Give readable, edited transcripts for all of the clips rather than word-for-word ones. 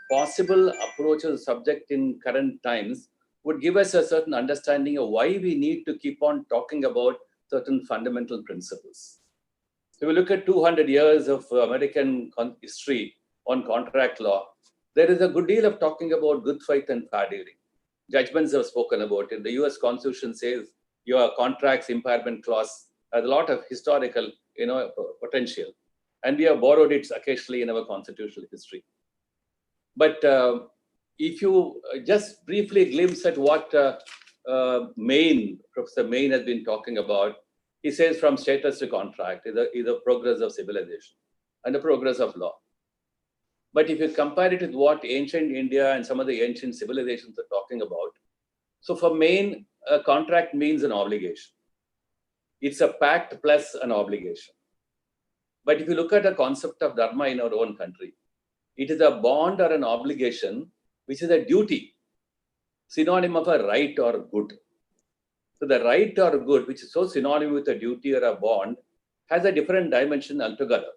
possible approach to the subject in current times would give us a certain understanding of why we need to keep on talking about certain fundamental principles. So we look at 200 years of American history on contract law. There is a good deal of talking about good faith and fair dealing. Judgments have spoken about it. The US Constitution says your contracts impairment clause has a lot of historical, potential. And we have borrowed it occasionally in our constitutional history. But if you just briefly glimpse at what Professor Main has been talking about, he says from status to contract is the progress of civilization and the progress of law. But if you compare it with what ancient India and some of the ancient civilizations are talking about, so for Main, a contract means an obligation. It's a pact plus an obligation. But if you look at the concept of dharma in our own country, it is a bond or an obligation, which is a duty, synonym of a right or good. So the right or good, which is so synonymous with a duty or a bond, has a different dimension altogether.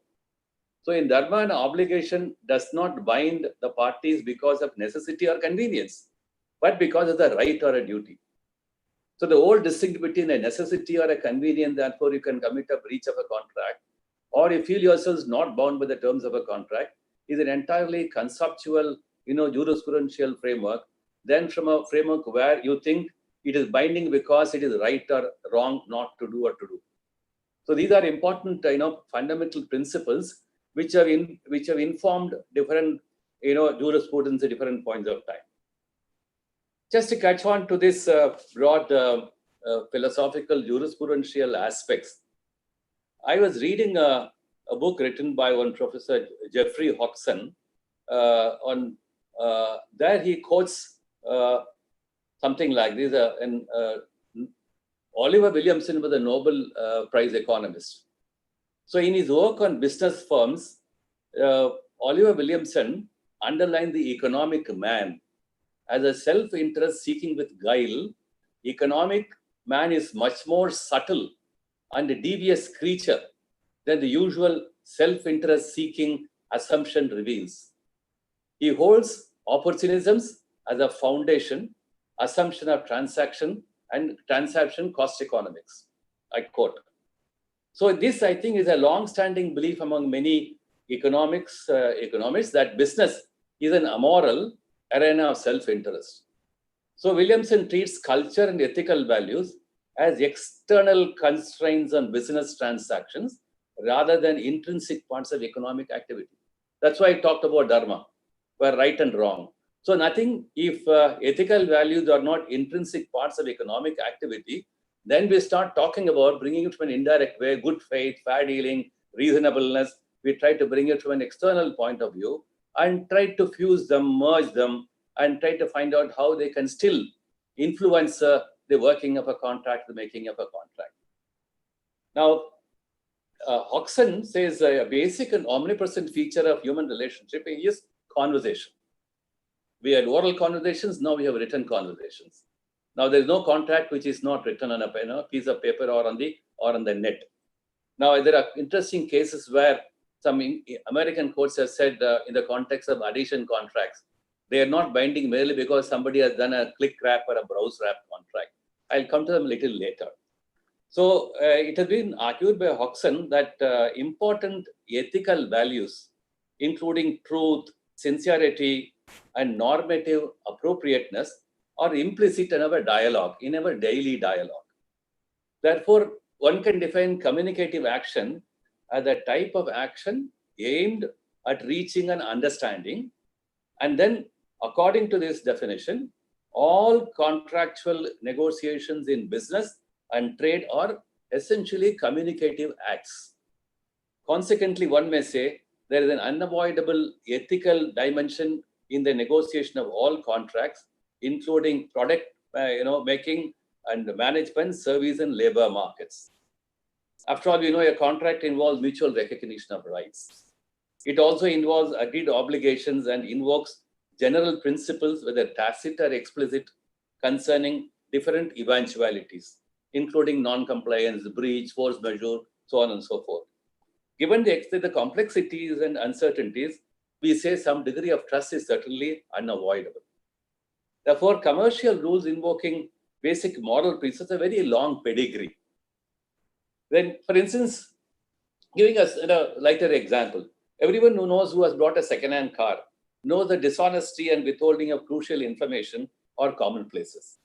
So in dharma, an obligation does not bind the parties because of necessity or convenience, but because of the right or a duty. So the old distinction between a necessity or a convenience, therefore you can commit a breach of a contract, or you feel yourselves not bound by the terms of a contract, is an entirely conceptual, jurisprudential framework, then from a framework where you think it is binding because it is right or wrong not to do or to do. So these are important, fundamental principles which have informed different, jurisprudence at different points of time. Just to catch on to this broad philosophical jurisprudential aspects, I was reading a book written by one Professor Jeffrey Hodgson. There he quotes something like this. Oliver Williamson was a Nobel Prize economist. So in his work on business firms, Oliver Williamson underlined the economic man as a self-interest seeking with guile. Economic man is much more subtle and a devious creature than the usual self-interest seeking assumption reveals. He holds opportunisms as a foundation, assumption of transaction and transaction cost economics. I quote. So this, I think, is a long-standing belief among many economists that business is an amoral arena of self-interest. So Williamson treats culture and ethical values as external constraints on business transactions rather than intrinsic parts of economic activity. That's why I talked about dharma, where right and wrong. So nothing, if ethical values are not intrinsic parts of economic activity, then we start talking about bringing it from an indirect way, good faith, fair dealing, reasonableness. We try to bring it from an external point of view and try to fuse them, merge them, and try to find out how they can still influence the working of a contract, the making of a contract. Now, Hodgson says a basic and omnipresent feature of human relationship is conversation. We had oral conversations, now we have written conversations. Now there is no contract which is not written on a piece of paper or on the net. Now there are interesting cases where some American courts have said in the context of adhesion contracts, they are not binding merely because somebody has done a click wrap or a browse wrap contract. I'll come to them a little later. So it has been argued by Hodgson that important ethical values, including truth, sincerity, and normative appropriateness, are implicit in our dialogue, in our daily dialogue. Therefore, one can define communicative action as a type of action aimed at reaching an understanding. And then, according to this definition, all contractual negotiations in business and trade are essentially communicative acts. Consequently, one may say there is an unavoidable ethical dimension in the negotiation of all contracts, including product making and management, service and labor markets. After all, a contract involves mutual recognition of rights. It also involves agreed obligations and invokes general principles, whether tacit or explicit, concerning different eventualities, including non-compliance, breach, force majeure, so on and so forth. Given the complexities and uncertainties, we say some degree of trust is certainly unavoidable. Therefore, commercial rules invoking basic moral principles are very long pedigree. Then, for instance, giving us a lighter example, everyone who knows who has bought a second-hand car knows that dishonesty and withholding of crucial information are commonplaces.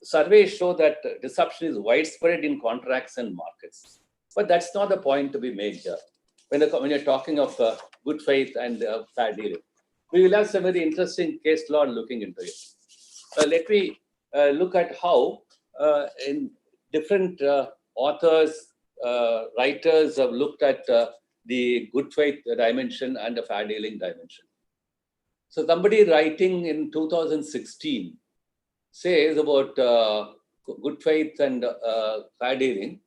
Surveys show that deception is widespread in contracts and markets. But that's not the point to be made here. When you're talking of good faith and fair dealing, we will have some very interesting case law looking into it. Let me look at how in different authors, writers have looked at the good faith dimension and the fair dealing dimension. So somebody writing in 2016 says about good faith and fair dealing.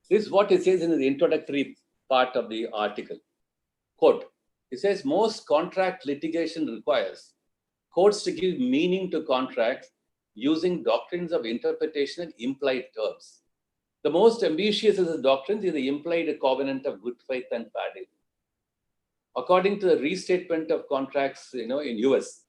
This is what it says in the introductory part of the article. Quote, it says, most contract litigation requires courts to give meaning to contracts using doctrines of interpretation and implied terms. The most ambitious of the doctrines is the implied covenant of good faith and fair dealing. According to the restatement of contracts, in US,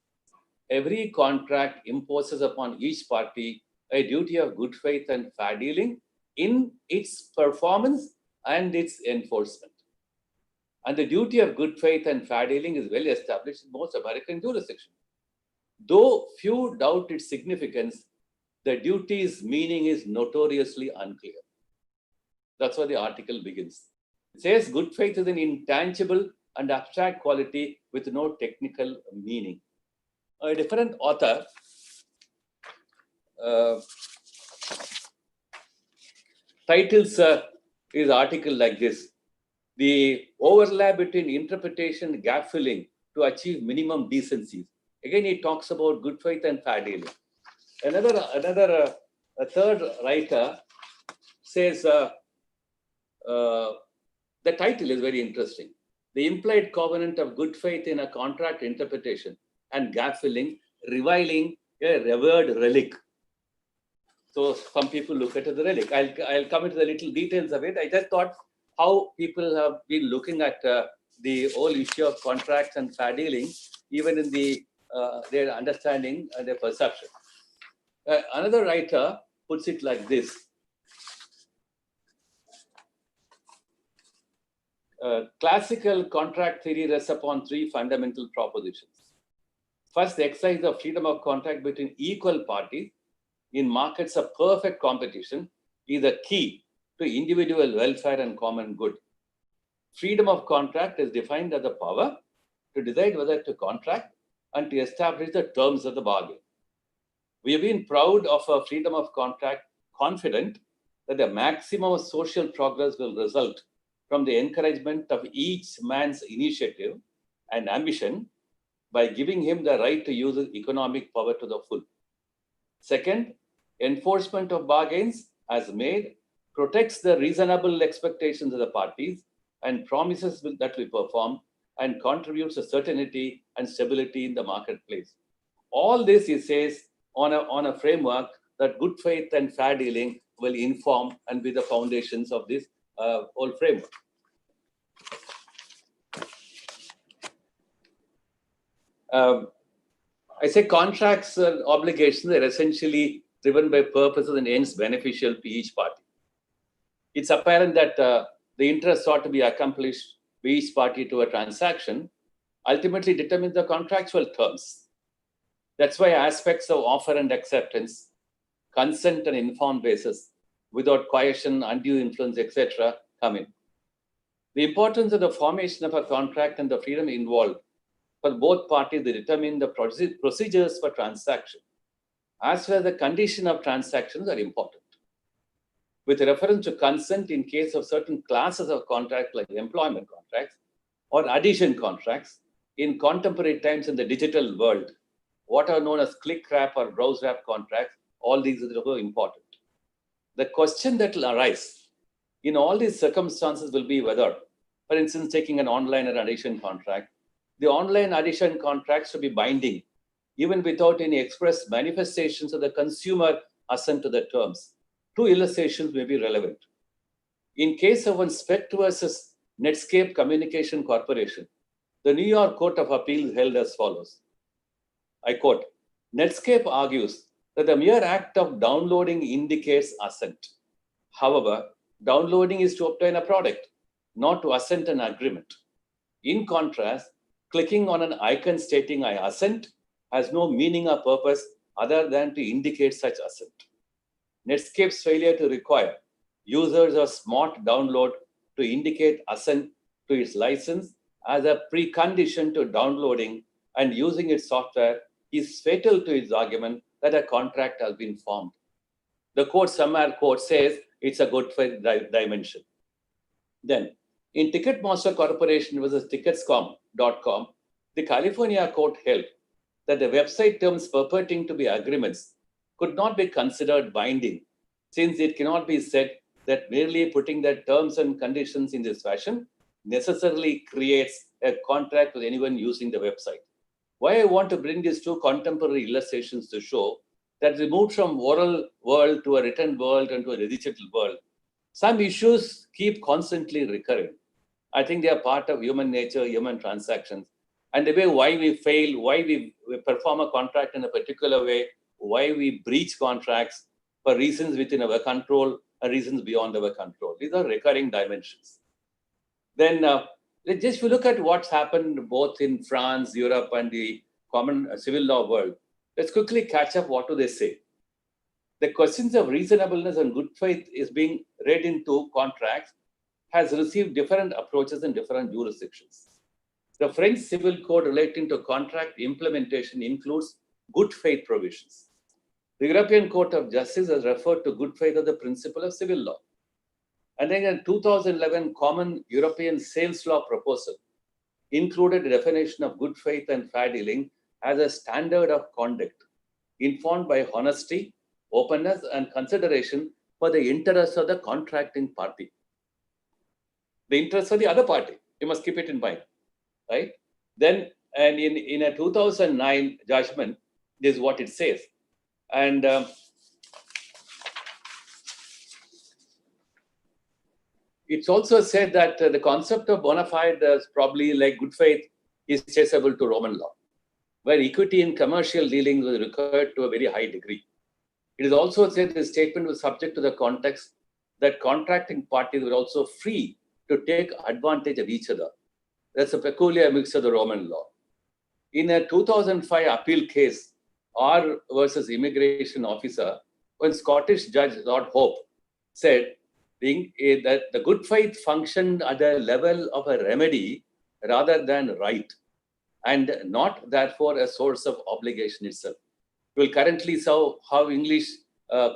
every contract imposes upon each party a duty of good faith and fair dealing in its performance and its enforcement. And the duty of good faith and fair dealing is well established in most American jurisdictions. Though few doubt its significance, the duty's meaning is notoriously unclear. That's where the article begins. It says good faith is an intangible and abstract quality with no technical meaning. A different author titles his article like this: the overlap between interpretation and gap filling to achieve minimum decencies. Again, he talks about good faith and fair dealing. A third writer says, the title is very interesting. The implied covenant of good faith in a contract interpretation and gap filling, reviling a revered relic. So some people look at it as a relic. I'll come into the little details of it. I just thought how people have been looking at the whole issue of contracts and fair dealing, even in their understanding and their perception. Another writer puts it like this. Classical contract theory rests upon three fundamental propositions. First, the exercise of freedom of contract between equal parties in markets of perfect competition is a key to individual welfare and common good. Freedom of contract is defined as the power to decide whether to contract and to establish the terms of the bargain. We have been proud of our freedom of contract, confident that the maximum of social progress will result from the encouragement of each man's initiative and ambition by giving him the right to use his economic power to the full. Second, enforcement of bargains as made protects the reasonable expectations of the parties and promises that we perform and contributes to certainty and stability in the marketplace. All this, he says, on a framework that good faith and fair dealing will inform and be the foundations of this whole framework. I say contracts and obligations are essentially driven by purposes and ends beneficial to each party. It's apparent that the interest sought to be accomplished by each party to a transaction ultimately determines the contractual terms. That's why aspects of offer and acceptance, consent and informed basis, without coercion, undue influence, etc., come in. The importance of the formation of a contract and the freedom involved for both parties to determine the procedures for transaction, as well as the condition of transactions, are important. With reference to consent in case of certain classes of contracts like employment contracts or adhesion contracts, in contemporary times in the digital world, what are known as click wrap or browse wrap contracts, all these are also important. The question that will arise in all these circumstances will be whether, for instance, taking an online or adhesion contract, the online adhesion contracts should be binding, even without any express manifestations of the consumer assent to the terms. Two illustrations may be relevant. In case of one SPECT versus Netscape Communication Corporation, The New York Court of Appeals held as follows. I quote, Netscape argues that the mere act of downloading indicates assent. However, downloading is to obtain a product, not to assent an agreement. In contrast, clicking on an icon stating I assent has no meaning or purpose other than to indicate such assent. Netscape's failure to require users of smart download to indicate assent to its license as a precondition to downloading and using its software is fatal to its argument that a contract has been formed. The court somewhere quote says it's a good faith dimension. Then, in Ticketmaster Corporation versus Tickets.com, the California court held that the website terms purporting to be agreements could not be considered binding, since it cannot be said that merely putting the terms and conditions in this fashion necessarily creates a contract with anyone using the website. Why I want to bring these two contemporary illustrations to show that we moved from oral world to a written world and to a digital world. Some issues keep constantly recurring. I think they are part of human nature, human transactions. And the way why we fail, why we perform a contract in a particular way, why we breach contracts for reasons within our control and reasons beyond our control. These are recurring dimensions. Then just if you look at what's happened both in France, Europe, and the common civil law world, let's quickly catch up. What do they say? The questions of reasonableness and good faith is being read into contracts has received different approaches in different jurisdictions. The French Civil Code relating to contract implementation includes good faith provisions. The European Court of Justice has referred to good faith as the principle of civil law. And then in 2011 Common European Sales Law proposal included a definition of good faith and fair dealing as a standard of conduct informed by honesty, openness, and consideration for the interests of the contracting party. The interests of the other party, you must keep it in mind, right? Then, and in a 2009 judgment, this is what it says. And it's also said that the concept of bona fide, probably like good faith, is traceable to Roman law, where equity in commercial dealings was required to a very high degree. It is also said the statement was subject to the context that contracting parties were also free to take advantage of each other. That's a peculiar mix of the Roman law. In a 2005 appeal case, R versus immigration officer, when Scottish judge Lord Hope said that the good faith functioned at the level of a remedy rather than right, and not therefore a source of obligation itself. We'll currently see how English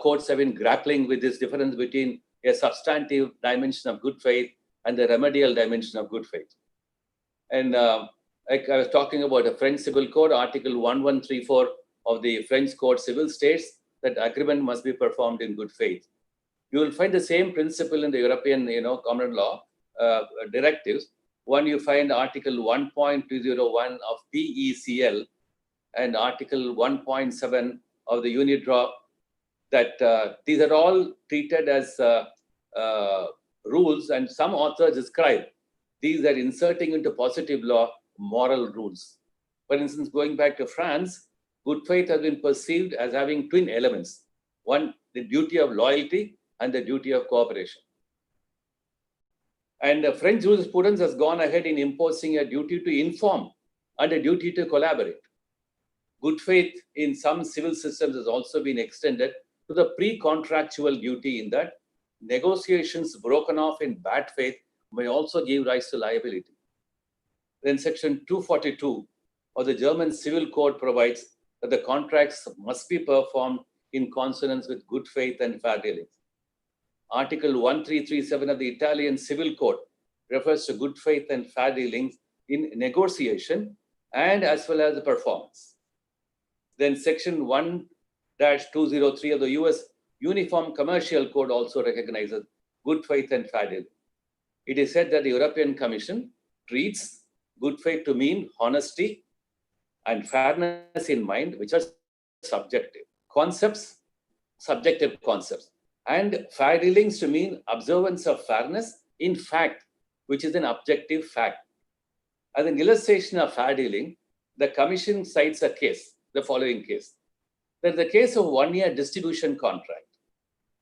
courts have been grappling with this difference between a substantive dimension of good faith and the remedial dimension of good faith. And like I was talking about a French Civil Code, Article 1134 of the French Code Civil states that agreement must be performed in good faith. You will find the same principle in the European, common law directives. One, you find Article 1.201 of PECL and Article 1.7 of the UNIDROIT, that these are all treated as rules, and some authors describe these are inserting into positive law moral rules. For instance, going back to France, good faith has been perceived as having twin elements. One, the duty of loyalty and the duty of cooperation. And the French jurisprudence has gone ahead in imposing a duty to inform and a duty to collaborate. Good faith in some civil systems has also been extended to the pre-contractual duty in that negotiations broken off in bad faith may also give rise to liability. Then Section 242 of the German Civil Code provides that the contracts must be performed in consonance with good faith and fair dealing. Article 1337 of the Italian Civil Code refers to good faith and fair dealings in negotiation and as well as the performance. Then Section 1-203 of the US Uniform Commercial Code also recognizes good faith and fair dealing. It is said that the European Commission treats good faith to mean honesty and fairness in mind, which are subjective concepts, and fair dealings to mean observance of fairness in fact, which is an objective fact. As an illustration of fair dealing, the Commission cites a case, the following case. There's the case of 1-year distribution contract,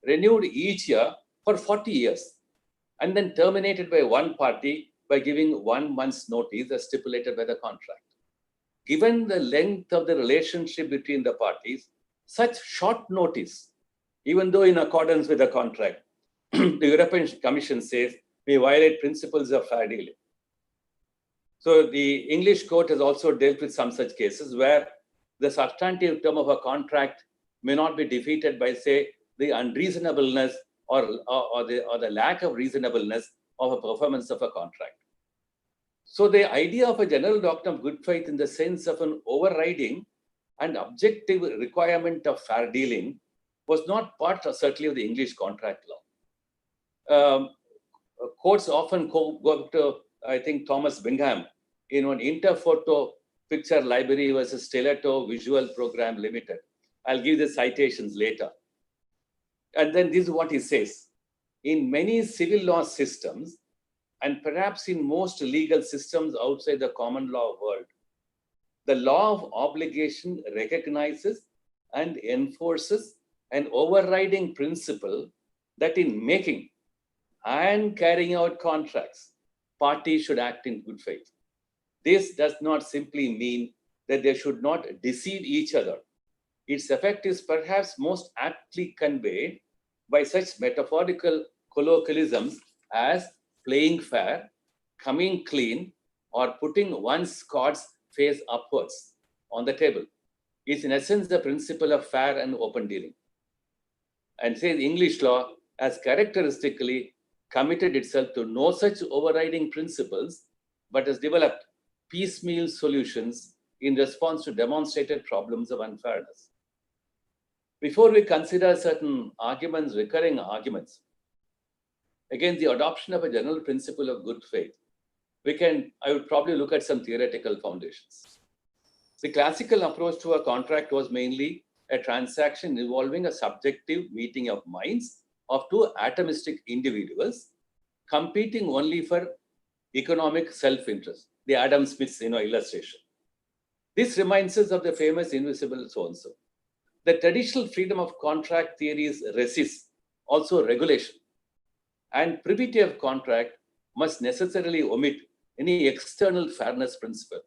renewed each year for 40 years, and then terminated by one party by giving 1 month's notice as stipulated by the contract. Given the length of the relationship between the parties, such short notice, even though in accordance with the contract, the European Commission says may violate principles of fair dealing. So the English court has also dealt with some such cases where the substantive term of a contract may not be defeated by, say, the unreasonableness or the lack of reasonableness of a performance of a contract. So the idea of a general doctrine of good faith in the sense of an overriding and objective requirement of fair dealing was not part, certainly, of the English contract law. Courts often go to, I think, Thomas Bingham in an Interphoto Picture Library versus Stiletto Visual Program Limited. I'll give the citations later. And then this is what he says. In many civil law systems, and perhaps in most legal systems outside the common law world, the law of obligation recognizes and enforces an overriding principle that in making and carrying out contracts, parties should act in good faith. This does not simply mean that they should not deceive each other. Its effect is perhaps most aptly conveyed by such metaphorical colloquialisms as playing fair, coming clean, or putting one's cards face upwards on the table. It's in essence the principle of fair and open dealing. And says English law has characteristically committed itself to no such overriding principles, but has developed piecemeal solutions in response to demonstrated problems of unfairness. Before we consider certain arguments, recurring arguments, against the adoption of a general principle of good faith, I would probably look at some theoretical foundations. The classical approach to a contract was mainly a transaction involving a subjective meeting of minds of two atomistic individuals competing only for economic self-interest. The Adam Smith's illustration. This reminds us of the famous invisible so-and-so. The traditional freedom of contract theories resist also regulation, and privity of contract must necessarily omit any external fairness principle.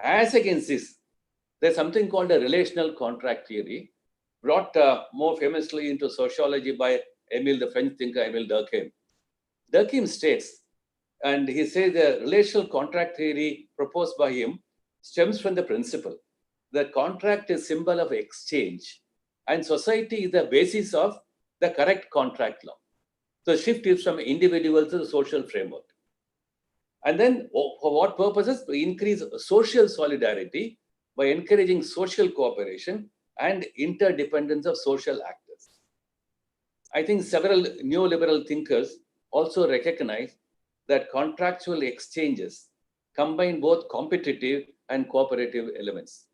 As against this, there's something called a relational contract theory, brought more famously into sociology by the French thinker Émile Durkheim. Durkheim states, and he says the relational contract theory proposed by him stems from the principle that contract is a symbol of exchange and society is the basis of the correct contract law. So shift is from individual to the social framework. And then for what purposes? To increase social solidarity by encouraging social cooperation and interdependence of social actors. I think several neoliberal thinkers also recognize that contractual exchanges combine both competitive and cooperative elements.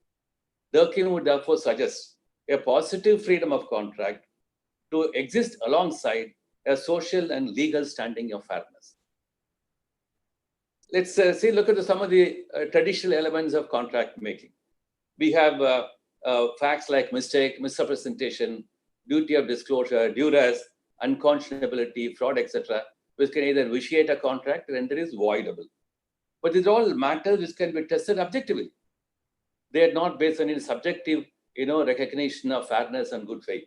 Durkheim would therefore suggest a positive freedom of contract to exist alongside a social and legal standing of fairness. Let's look at some of the traditional elements of contract making. We have facts like mistake, misrepresentation, duty of disclosure, duress, unconscionability, fraud, etc., which can either vitiate a contract or render it voidable. But these are all matters which can be tested objectively. They are not based on any subjective, recognition of fairness and good faith.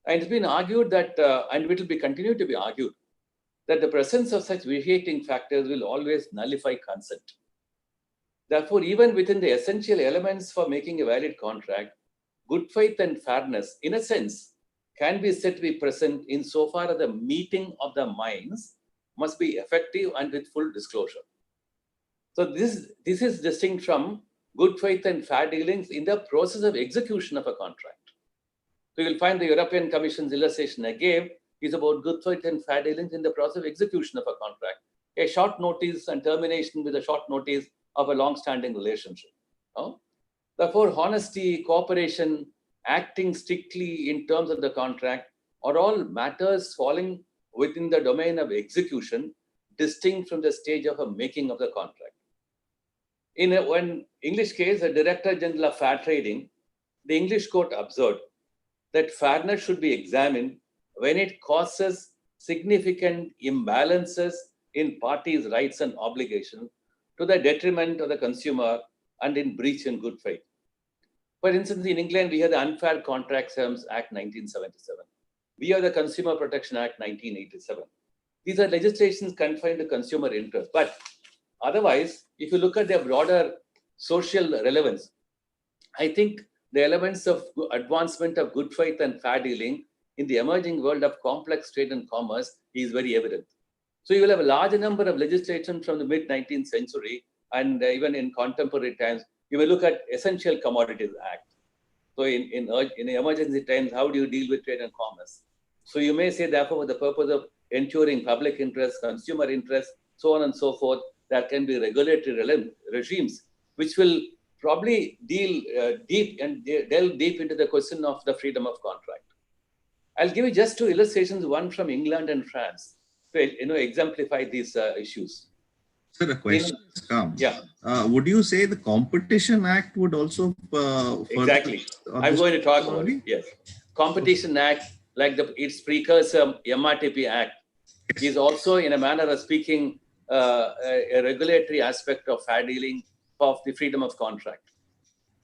And it's been argued that, and it will be continued to be argued, that the presence of such vitiating factors will always nullify consent. Therefore, even within the essential elements for making a valid contract, good faith and fairness, in a sense, can be said to be present insofar as the meeting of the minds must be effective and with full disclosure. So this is distinct from good faith and fair dealings in the process of execution of a contract. So you will find the European Commission's illustration I gave is about good faith and fair dealings in the process of execution of a contract. A short notice and termination with a short notice of a long-standing relationship. Therefore, honesty, cooperation, acting strictly in terms of the contract are all matters falling within the domain of execution, distinct from the stage of a making of the contract. In one English case, the Director General of Fair Trading, the English court observed that fairness should be examined when it causes significant imbalances in parties' rights and obligations to the detriment of the consumer and in breach in good faith. For instance, in England, we have the Unfair Contract Terms Act 1977. We have the Consumer Protection Act 1987. These are legislations confined to consumer interest. But otherwise, if you look at their broader social relevance, I think the elements of advancement of good faith and fair dealing in the emerging world of complex trade and commerce is very evident. So you will have a large number of legislation from the mid-19th century, and even in contemporary times, you will look at Essential Commodities Act. So in emergency times, how do you deal with trade and commerce? So you may say, therefore, for the purpose of ensuring public interest, consumer interest, so on and so forth, there can be regulatory regimes which will probably delve deep into the question of the freedom of contract. I'll give you just two illustrations, one from England and France, to exemplify these issues. So the question has come. Yeah. Would you say the Competition Act would also exactly? I'm going to talk about it. Yes, Competition Act, like its precursor MRTP Act, is also, in a manner of speaking, a regulatory aspect of fair dealing of the freedom of contract.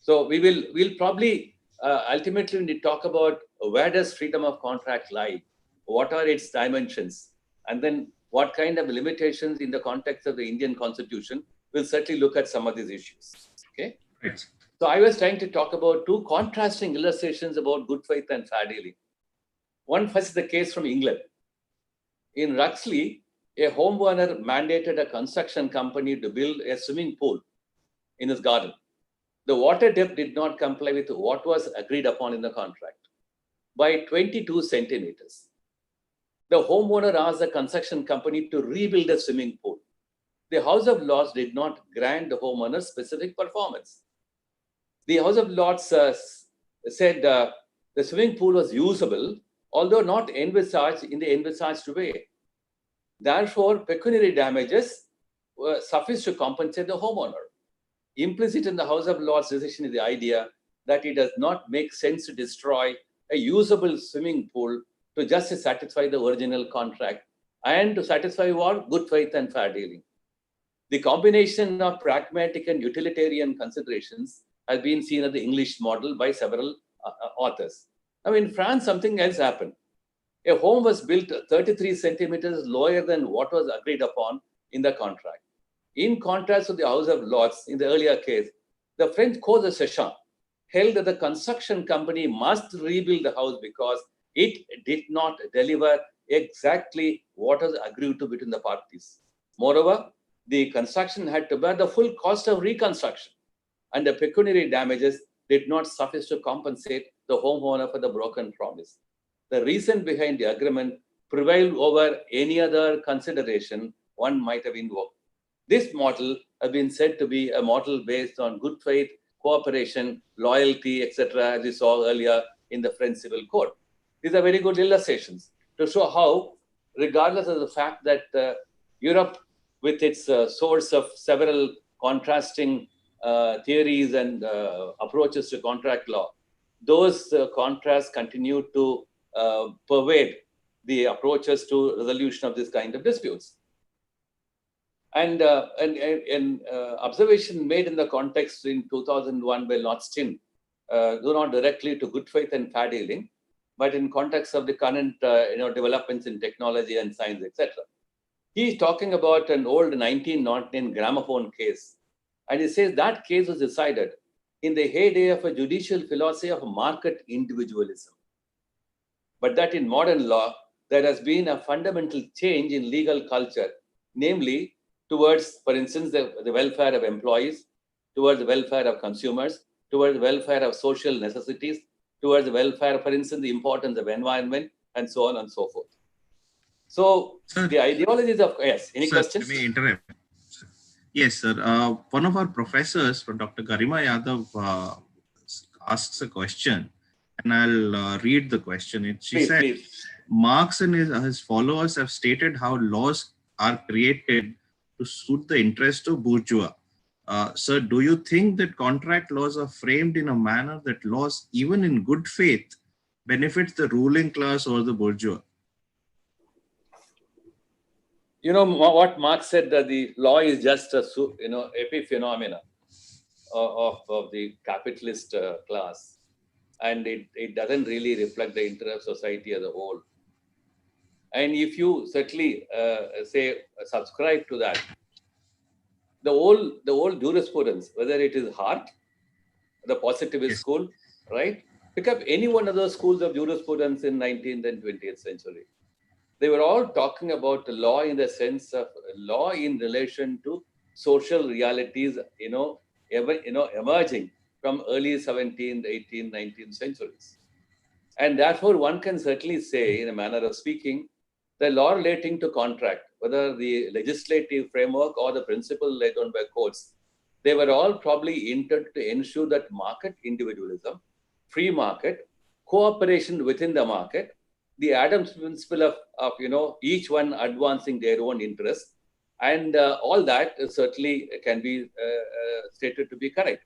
So we'll probably ultimately when we talk about where does freedom of contract lie, what are its dimensions, and then what kind of limitations in the context of the Indian Constitution, we'll certainly look at some of these issues. Okay. Right. So I was trying to talk about two contrasting illustrations about good faith and fair dealing. One first is the case from England. In Ruxley, a homeowner mandated a construction company to build a swimming pool in his garden. The water depth did not comply with what was agreed upon in the contract by 22 centimeters. The homeowner asked the construction company to rebuild the swimming pool. The House of Lords did not grant the homeowner specific performance. The House of Lords said the swimming pool was usable, although not envisaged in the envisaged way. Therefore, pecuniary damages were sufficient to compensate the homeowner. Implicit in the House of Lords decision is the idea that it does not make sense to destroy a usable swimming pool to just satisfy the original contract and to satisfy what? Good faith and fair dealing. The combination of pragmatic and utilitarian considerations has been seen as the English model by several authors. Now, in France, something else happened. A home was built 33 centimeters lower than what was agreed upon in the contract. In contrast to the House of Lords, in the earlier case, the French Cour de Session held that the construction company must rebuild the house because it did not deliver exactly what was agreed to between the parties. Moreover, the construction had to bear the full cost of reconstruction, and the pecuniary damages did not suffice to compensate the homeowner for the broken promise. The reason behind the agreement prevailed over any other consideration one might have invoked. This model has been said to be a model based on good faith, cooperation, loyalty, etc., as we saw earlier in the French Civil Code. These are very good illustrations to show how, regardless of the fact that Europe, with its source of several contrasting theories and approaches to contract law, those contrasts continue to pervade the approaches to resolution of this kind of disputes. And an observation made in the context in 2001 by Lotstein, though not directly to good faith and fair dealing, but in context of the current developments in technology and science, etc. He's talking about an old 1909 gramophone case, and he says that case was decided in the heyday of a judicial philosophy of market individualism. But that in modern law, there has been a fundamental change in legal culture, namely towards, for instance, the welfare of employees, towards the welfare of consumers, towards the welfare of social necessities, towards the welfare, for instance, the importance of environment, and so on and so forth. So sir, the ideologies of, yes, any questions? Let me interrupt. Yes, sir. One of our professors, Dr. Garima Yadav, asks a question, and I'll read the question. She said, please. Marx and his followers have stated how laws are created to suit the interest of bourgeois, Sir, do you think that contract laws are framed in a manner that laws, even in good faith, benefits the ruling class or the bourgeois? You know what Marx said, that the law is just a epiphenomena of the capitalist class, and it doesn't really reflect the interest of society as a whole. And if you certainly subscribe to that, the whole jurisprudence, whether it is Hart, the positivist school, right? Pick up any one of those schools of jurisprudence in 19th and 20th century. They were all talking about the law in the sense of law in relation to social realities, emerging from early 17th, 18th, 19th centuries. And therefore, one can certainly say, in a manner of speaking, the law relating to contract, whether the legislative framework or the principle laid down by courts, they were all probably intended to ensure that market individualism, free market, cooperation within the market, the Adams principle of each one advancing their own interests, and all that certainly can be stated to be correct.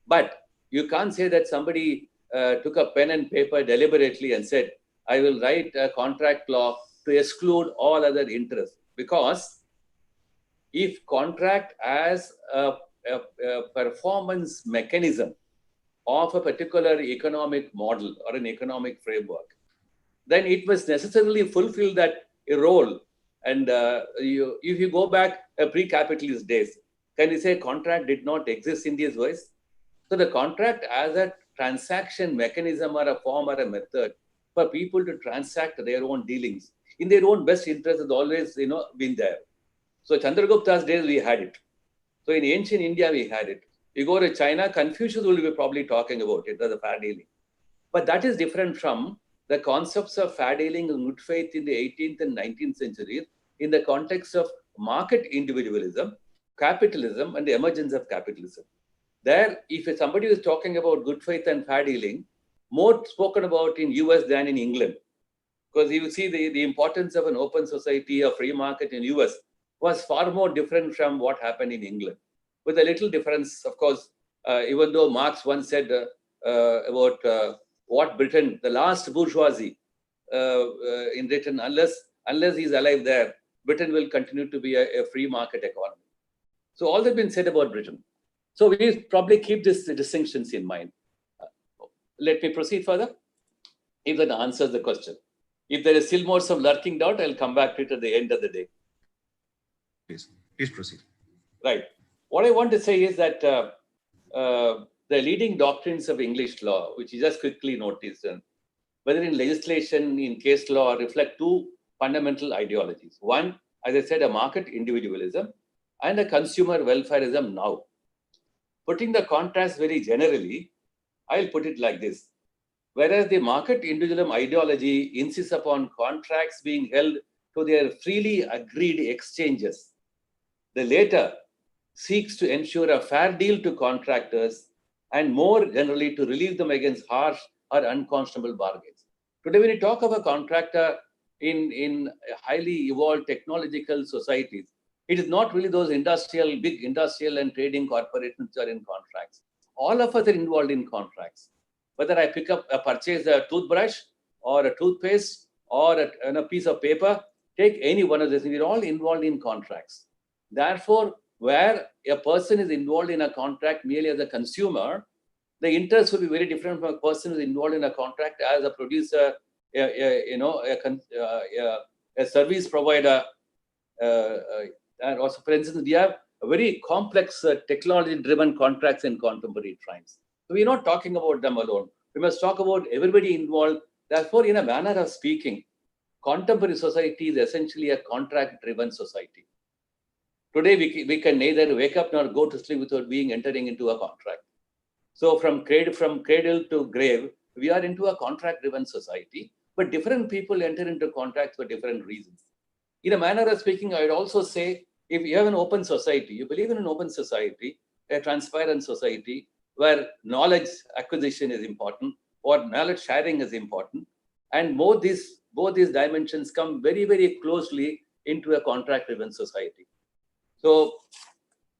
But you can't say that somebody took a pen and paper deliberately and said, I will write a contract law to exclude all other interests. Because if contract as a performance mechanism of a particular economic model or an economic framework, then it must necessarily fulfill that role. And if you go back pre-capitalist days, can you say contract did not exist in these ways? So the contract as a transaction mechanism or a form or a method for people to transact their own dealings in their own best interest has always been there. So Chandragupta's days we had it. So in ancient India we had it. You go to China, Confucius will be probably talking about it as a fair dealing. But that is different from the concepts of fair dealing and good faith in the 18th and 19th centuries in the context of market individualism, capitalism, and the emergence of capitalism. There, if somebody is talking about good faith and fair dealing, more spoken about in US than in England. Because you see the importance of an open society, a free market in US was far more different from what happened in England. With a little difference, of course, even though Marx once said about what Britain, the last bourgeoisie in Britain, unless he's alive there, Britain will continue to be a free market economy. So all that's been said about Britain. So we probably keep these distinctions in mind. Let me proceed further, if that answers the question. If there is still more some lurking doubt, I'll come back to it at the end of the day. Please proceed. Right. What I want to say is that the leading doctrines of English law, which you just quickly noticed, whether in legislation, in case law, reflect two fundamental ideologies. One, as I said, a market individualism and a consumer welfareism now. Putting the contrast very generally, I'll put it like this. Whereas the market individualism ideology insists upon contracts being held to their freely agreed exchanges, the latter seeks to ensure a fair deal to contractors and more generally to relieve them against harsh or unconscionable bargains. Today, when you talk of a contractor in highly evolved technological societies, it is not really those big industrial and trading corporations which are in contracts. All of us are involved in contracts. Whether I purchase a toothbrush or a toothpaste or a piece of paper, take any one of these, we're all involved in contracts. Therefore, where a person is involved in a contract merely as a consumer, the interest will be very different from a person who is involved in a contract as a producer, a service provider. And also, for instance, we have a very complex technology-driven contracts in contemporary times. So we're not talking about them alone. We must talk about everybody involved. Therefore, in a manner of speaking, contemporary society is essentially a contract-driven society. Today, we can neither wake up nor go to sleep without entering into a contract. So from cradle to grave, we are into a contract-driven society, but different people enter into contracts for different reasons. In a manner of speaking, I would also say, if you have an open society, you believe in an open society, a transparent society, where knowledge acquisition is important or knowledge sharing is important, and both these dimensions come very, very closely into a contract-driven society. So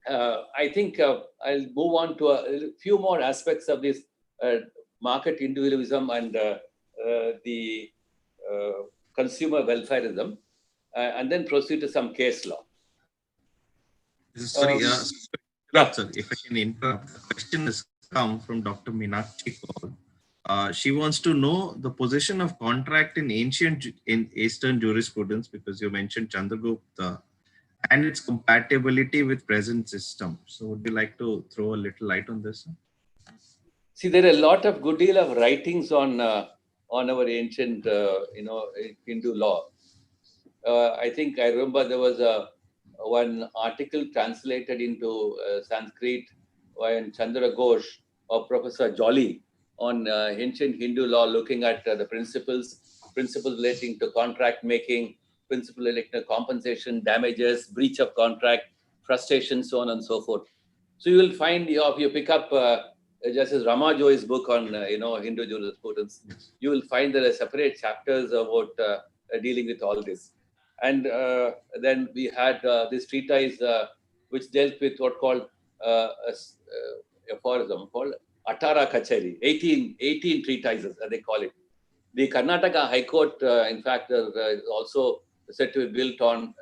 I think I'll move on to a few more aspects of this market individualism and the consumer welfareism, and then proceed to some case law. Sorry, Yeah. sir, if I can interrupt. The question has come from Dr. Meenakshi Kaul. She wants to know the position of contract in Eastern jurisprudence, because you mentioned Chandragupta, and its compatibility with present system. So would you like to throw a little light on this? See, there are a lot of good deal of writings on our ancient, Hindu law. I think I remember there was one article translated into Sanskrit by Chandra Ghosh or Professor Jolly on ancient Hindu law, looking at the principles relating to contract making, principles relating to compensation, damages, breach of contract, frustration, so on and so forth. So you will find, if you pick up Justice Ramajoy's book on Hindu jurisprudence, you will find there are separate chapters about dealing with all this. And then we had this treatise which dealt with what called aphorism called Atara Kachari, 18 treatises, as they call it. The Karnataka High Court, in fact, is also said to be built on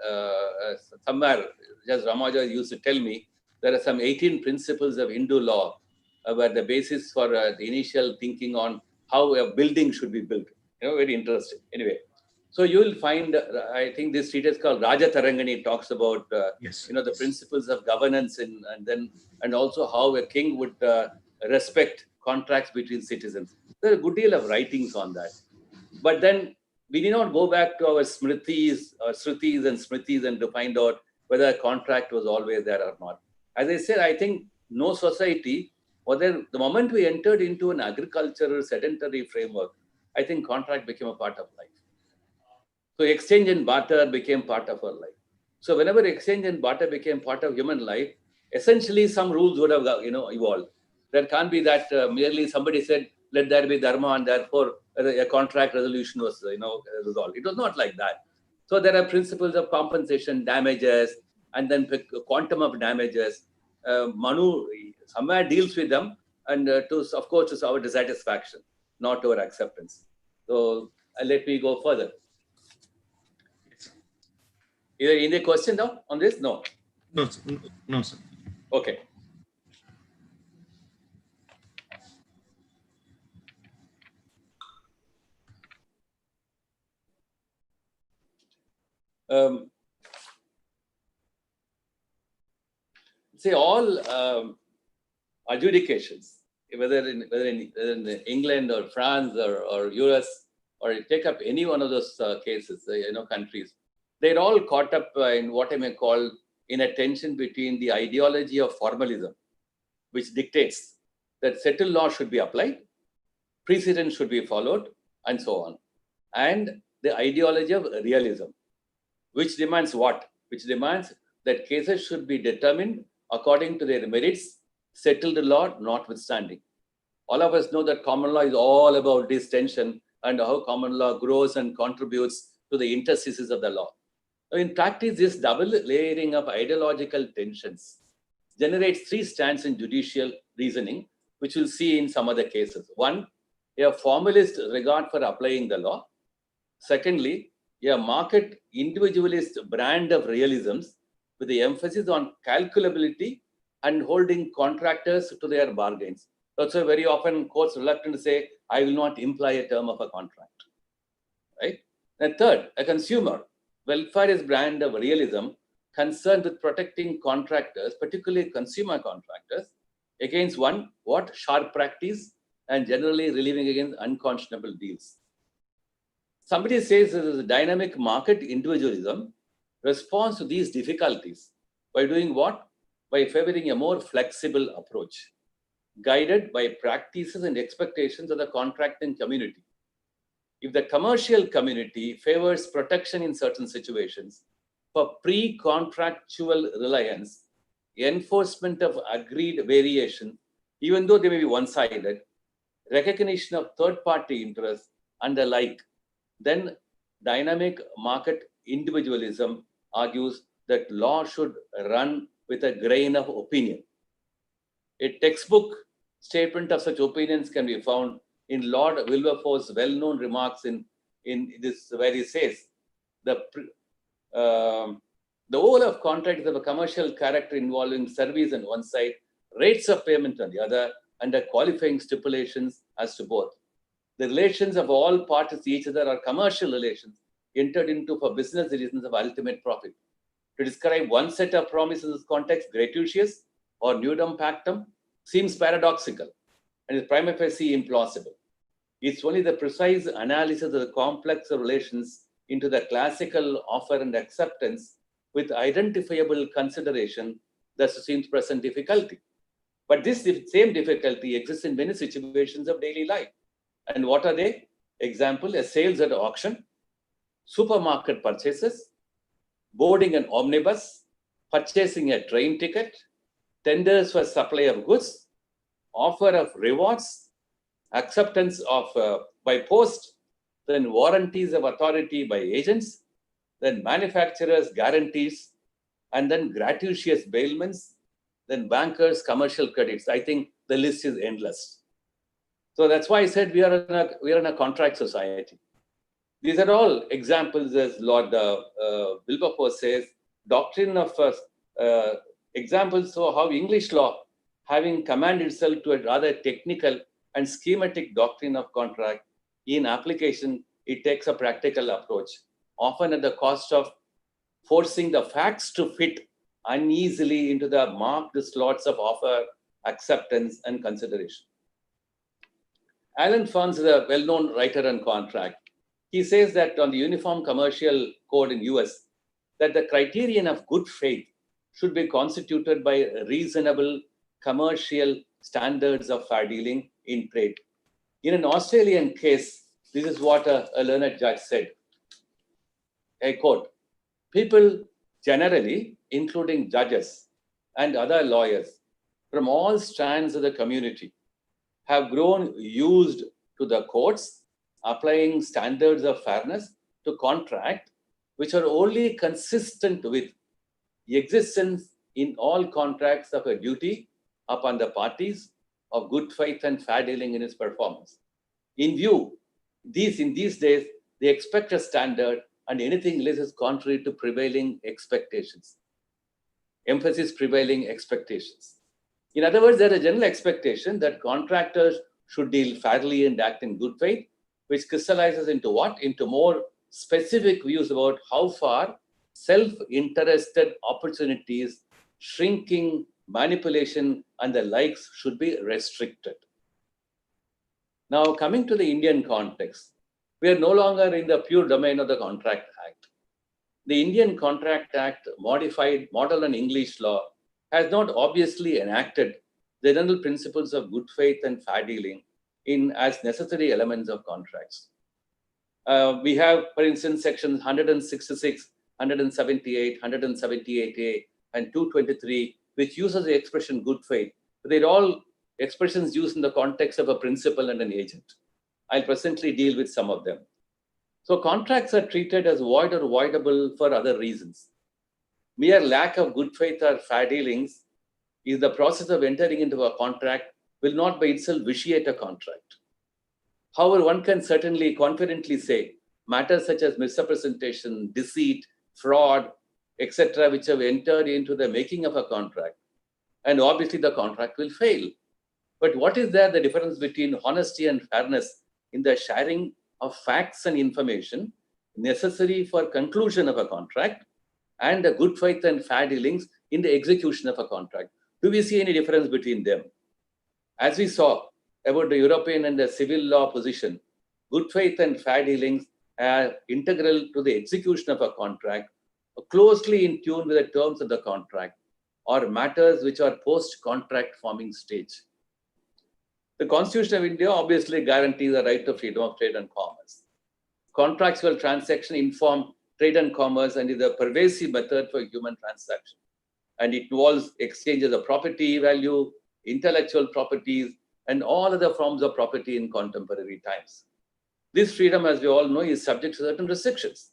somewhere, just Ramajoy used to tell me, there are some 18 principles of Hindu law were the basis for the initial thinking on how a building should be built. Very interesting. Anyway, so you will find, I think this treatise called Raja Tarangani talks about, the principles of governance and also how a king would respect contracts between citizens. There are a good deal of writings on that. But then we need not go back to our Smritis and Smritis and to find out whether a contract was always there or not. As I said, I think no society, the moment we entered into an agricultural sedentary framework, I think contract became a part of life. So exchange and barter became part of our life. So whenever exchange and barter became part of human life, essentially some rules would have evolved. There can't be that merely somebody said, let there be dharma, and therefore a contract resolution was resolved. It was not like that. So there are principles of compensation, damages, and then quantum of damages. Manu somewhere deals with them, and of course to our dissatisfaction, not our acceptance. So let me go further. Any question now on this? No. No, sir. Okay. All adjudications, whether in England or France or US, or you take up any one of those cases, countries, they're all caught up in what I may call in a tension between the ideology of formalism, which dictates that settled law should be applied, precedent should be followed, and so on, and the ideology of realism, which demands what? Which demands that cases should be determined according to their merits, settled law notwithstanding. All of us know that common law is all about this tension and how common law grows and contributes to the interstices of the law. In practice, this double layering of ideological tensions generates three strands in judicial reasoning, which we'll see in some other cases. One, a formalist regard for applying the law. Secondly, a market individualist brand of realisms with the emphasis on calculability and holding contractors to their bargains. That's why very often courts are reluctant to say, I will not imply a term of a contract. Right? And third, a consumer welfareist brand of realism concerned with protecting contractors, particularly consumer contractors, against sharp practice and generally relieving against unconscionable deals. Somebody says this is a dynamic market individualism responds to these difficulties by doing what? By favoring a more flexible approach, guided by practices and expectations of the contracting community. If the commercial community favors protection in certain situations for pre-contractual reliance, enforcement of agreed variation, even though they may be one-sided, recognition of third-party interests and the like, then dynamic market individualism argues that law should run with a grain of opinion. A textbook statement of such opinions can be found in Lord Wilberforce's well-known remarks in this, where he says, the whole of contract is of a commercial character involving service on one side, rates of payment on the other, and qualifying stipulations as to both. The relations of all parties to each other are commercial relations entered into for business reasons of ultimate profit. To describe one set of promises in this context, gratuitous or nudum pactum, seems paradoxical and is prima facie implausible. It's only the precise analysis of the complex of relations into the classical offer and acceptance with identifiable consideration that seems present difficulty. But this same difficulty exists in many situations of daily life. And what are they? Example, a sales at auction, supermarket purchases, boarding an omnibus, purchasing a train ticket, tenders for supply of goods, offer of rewards, acceptance of by post, then warranties of authority by agents, then manufacturers' guarantees, and then gratuitous bailments, then bankers' commercial credits. I think the list is endless. So that's why I said we are in a contract society. These are all examples, as Lord Wilberforce says, doctrine of examples of how English law, having commanded itself to a rather technical and schematic doctrine of contract, in application, it takes a practical approach, often at the cost of forcing the facts to fit uneasily into the marked slots of offer, acceptance, and consideration. Alan Fons is a well-known writer on contract. He says that on the Uniform Commercial Code in US, that the criterion of good faith should be constituted by reasonable commercial standards of fair dealing in trade. In an Australian case, this is what a learned judge said. I quote, people generally, including judges and other lawyers from all strands of the community, have grown used to the courts applying standards of fairness to contract, which are only consistent with the existence in all contracts of a duty upon the parties of good faith and fair dealing in its performance. In these days, they expect a standard, and anything less is contrary to prevailing expectations. Emphasis prevailing expectations. In other words, there is a general expectation that contractors should deal fairly and act in good faith, which crystallizes into what? Into more specific views about how far self-interested opportunities, shrinking, manipulation, and the likes should be restricted. Now, coming to the Indian context, we are no longer in the pure domain of the Contract Act. The Indian Contract Act, modified model and English law, has not obviously enacted the general principles of good faith and fair dealing as necessary elements of contracts. We have, for instance, sections 166, 178, 178A, and 223, which uses the expression good faith. They're all expressions used in the context of a principal and an agent. I'll presently deal with some of them. So contracts are treated as void or voidable for other reasons. Mere lack of good faith or fair dealings is the process of entering into a contract will not by itself vitiate a contract. However, one can certainly confidently say matters such as misrepresentation, deceit, fraud, etc., which have entered into the making of a contract, and obviously the contract will fail. But what is there the difference between honesty and fairness in the sharing of facts and information necessary for conclusion of a contract, and the good faith and fair dealings in the execution of a contract? Do we see any difference between them? As we saw about the European and the civil law position, good faith and fair dealings are integral to the execution of a contract, closely in tune with the terms of the contract, or matters which are post-contract forming stage. The Constitution of India obviously guarantees the right to freedom of trade and commerce. Contractual transaction inform trade and commerce and is a pervasive method for human transaction. And it involves exchanges of property value, intellectual properties, and all other forms of property in contemporary times. This freedom, as we all know, is subject to certain restrictions,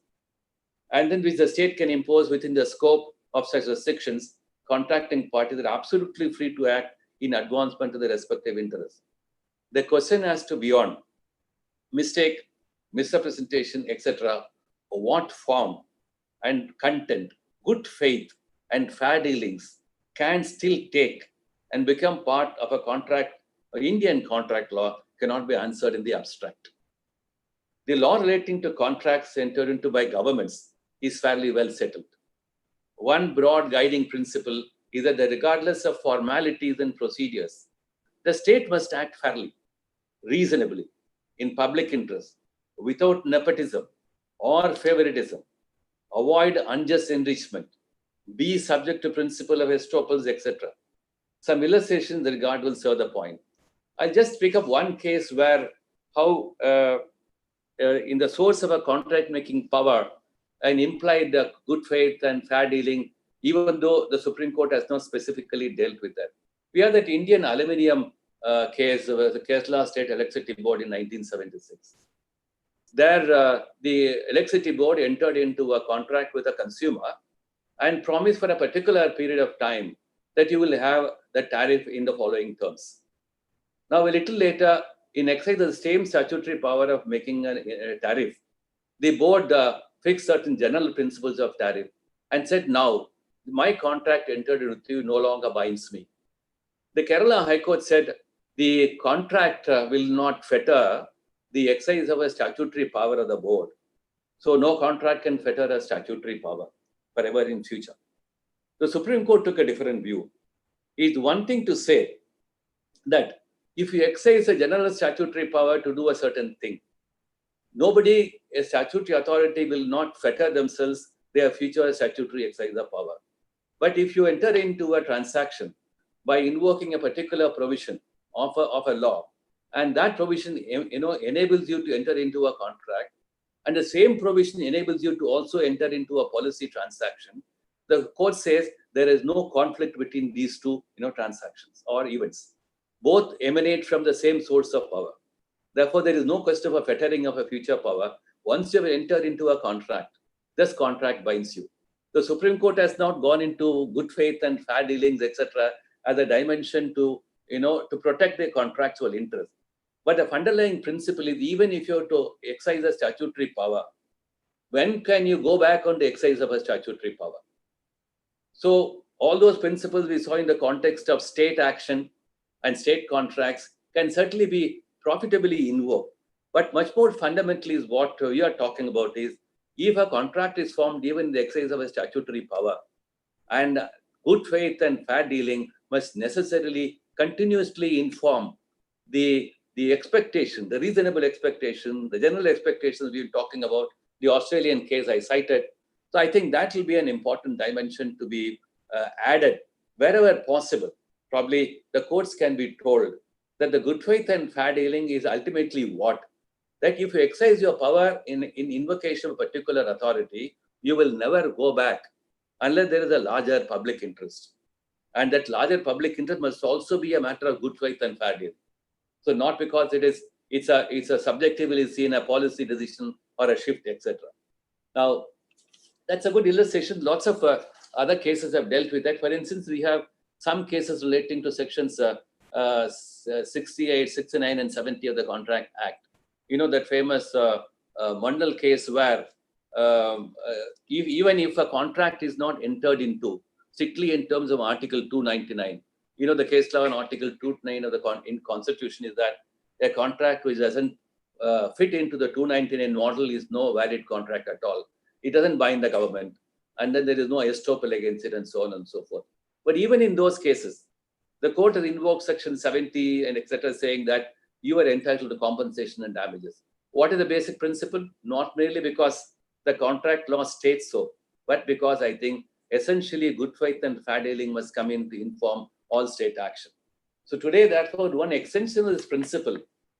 and then which the state can impose within the scope of such restrictions contracting parties are absolutely free to act in advancement of their respective interests. The question has to be beyond mistake, misrepresentation, etc. What form and content, good faith and fair dealings can still take and become part of a contract, Indian contract law cannot be answered in the abstract. The law relating to contracts entered into by governments is fairly well settled. One broad guiding principle is that regardless of formalities and procedures, the state must act fairly, reasonably, in public interest, without nepotism or favoritism, avoid unjust enrichment, be subject to principle of estoppels, etc. Some illustrations in the regard will serve the point. I'll just pick up one case where how in the source of a contract-making power and implied good faith and fair dealing, even though the Supreme Court has not specifically dealt with that. We have that Indian aluminium case of the Kerala State Electricity Board in 1976. There, the Electricity Board entered into a contract with a consumer and promised for a particular period of time that you will have the tariff in the following terms. Now, a little later, in exercise of the same statutory power of making a tariff, the board fixed certain general principles of tariff and said, now, my contract entered with you no longer binds me. The Kerala High Court said the contract will not fetter the exercise of a statutory power of the board. So no contract can fetter a statutory power forever in future. The Supreme Court took a different view. It's one thing to say that if you exercise a general statutory power to do a certain thing, nobody, a statutory authority will not fetter themselves their future statutory exercise of power. But if you enter into a transaction by invoking a particular provision of a law, and that provision enables you to enter into a contract, and the same provision enables you to also enter into a policy transaction, the court says there is no conflict between these two transactions or events. Both emanate from the same source of power. Therefore, there is no question of a fettering of a future power. Once you have entered into a contract, this contract binds you. The Supreme Court has not gone into good faith and fair dealings, etc., as a dimension to protect their contractual interest. But the underlying principle is, even if you have to exercise a statutory power, when can you go back on the exercise of a statutory power? So all those principles we saw in the context of state action and state contracts can certainly be profitably invoked. But much more fundamentally is what we are talking about is, if a contract is formed even in the exercise of a statutory power, and good faith and fair dealing must necessarily continuously inform the expectation, the reasonable expectation, the general expectations we're talking about, the Australian case I cited. So I think that will be an important dimension to be added wherever possible. Probably the courts can be told that the good faith and fair dealing is ultimately what? That if you exercise your power in invocation of a particular authority, you will never go back unless there is a larger public interest. And that larger public interest must also be a matter of good faith and fair dealing. So not because it's a subjectively seen a policy decision or a shift, etc. Now, that's a good illustration. Lots of other cases have dealt with that. For instance, we have some cases relating to sections 68, 69, and 70 of the Contract Act. That famous Mandal case where even if a contract is not entered into, strictly in terms of Article 299, the case law in Article 299 of the Constitution is that a contract which doesn't fit into the 299 model is no valid contract at all. It doesn't bind the government, and then there is no estoppel against it, and so on and so forth. But even in those cases, the court has invoked Section 70 and etc., saying that you are entitled to compensation and damages. What is the basic principle? Not merely because the contract law states so, but because I think essentially good faith and fair dealing must come in to inform all state action. So today, therefore, one extension of this principle,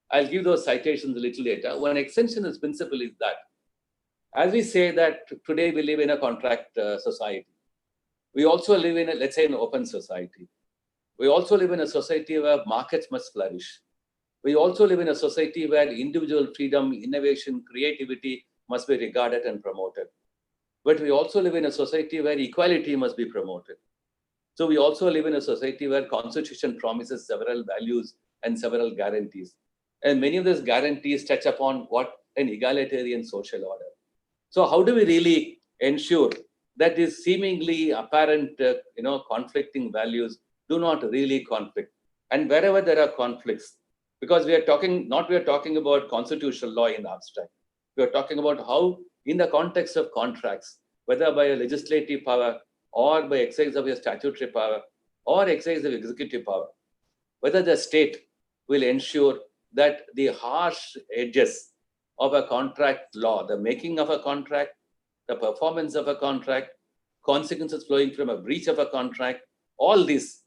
I'll give those citations a little later. One extension of this principle is that, as we say that today we live in a contract society, we also live in, let's say, an open society. We also live in a society where markets must flourish. We also live in a society where individual freedom, innovation, creativity must be regarded and promoted. But we also live in a society where equality must be promoted. So we also live in a society where Constitution promises several values and several guarantees. And many of those guarantees touch upon what an egalitarian social order. So how do we really ensure that these seemingly apparent, conflicting values do not really conflict? And wherever there are conflicts, because we are talking about constitutional law in the abstract. We are talking about how, in the context of contracts, whether by a legislative power or by exercise of a statutory power or exercise of executive power, whether the state will ensure that the harsh edges of a contract law, the making of a contract, the performance of a contract, consequences flowing from a breach of a contract, all this,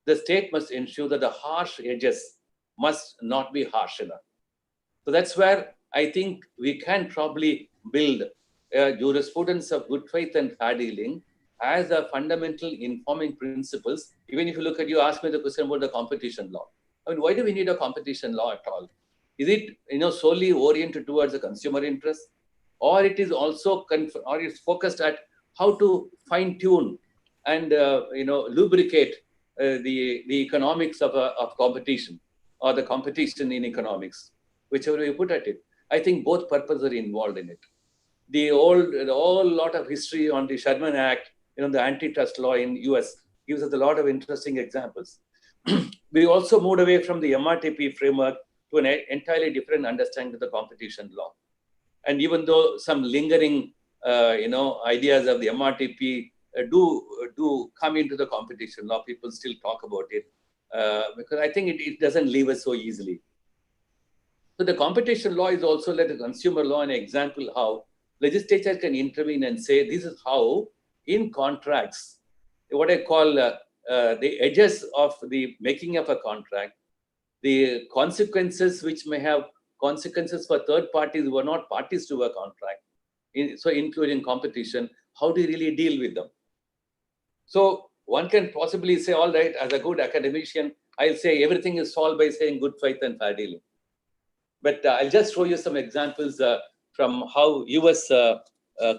the state must ensure that the harsh edges must not be harsh enough. So that's where I think we can probably build a jurisprudence of good faith and fair dealing as a fundamental informing principles. Even if you ask me the question about the competition law. I mean, why do we need a competition law at all? Is it solely oriented towards the consumer interest, or it is also or it's focused at how to fine tune and lubricate the economics of competition, or the competition in economics, whichever you put at it. I think both purposes are involved in it. The whole lot of history on the Sherman Act, the antitrust law in US gives us a lot of interesting examples. We also moved away from the MRTP framework to an entirely different understanding of the competition law. And even though some lingering, ideas of the MRTP do come into the competition law, people still talk about it because I think it doesn't leave us so easily. So the competition law is also like the consumer law an example how legislature can intervene and say, this is how in contracts, what I call the edges of the making of a contract, the consequences which may have consequences for third parties who are not parties to a contract, so including competition, how do you really deal with them? So one can possibly say, all right, as a good academician, I'll say everything is solved by saying good faith and fair dealing. But I'll just show you some examples from how US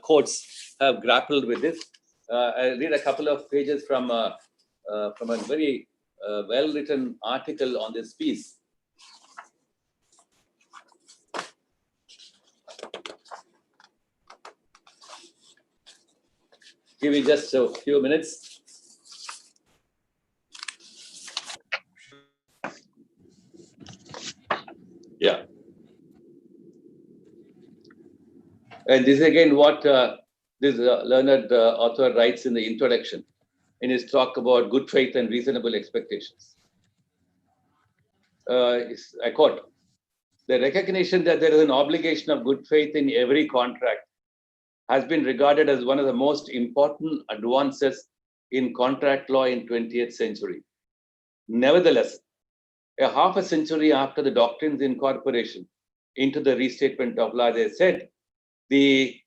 courts have grappled with this. I'll read a couple of pages from a very well-written article on this piece. Give me just a few minutes. Yeah. And this is again what this learned author writes in the introduction in his talk about good faith and reasonable expectations. I quote, the recognition that there is an obligation of good faith in every contract has been regarded as one of the most important advances in contract law in 20th century. Nevertheless, a half a century after the Doctrines incorporation into the restatement of law, they said the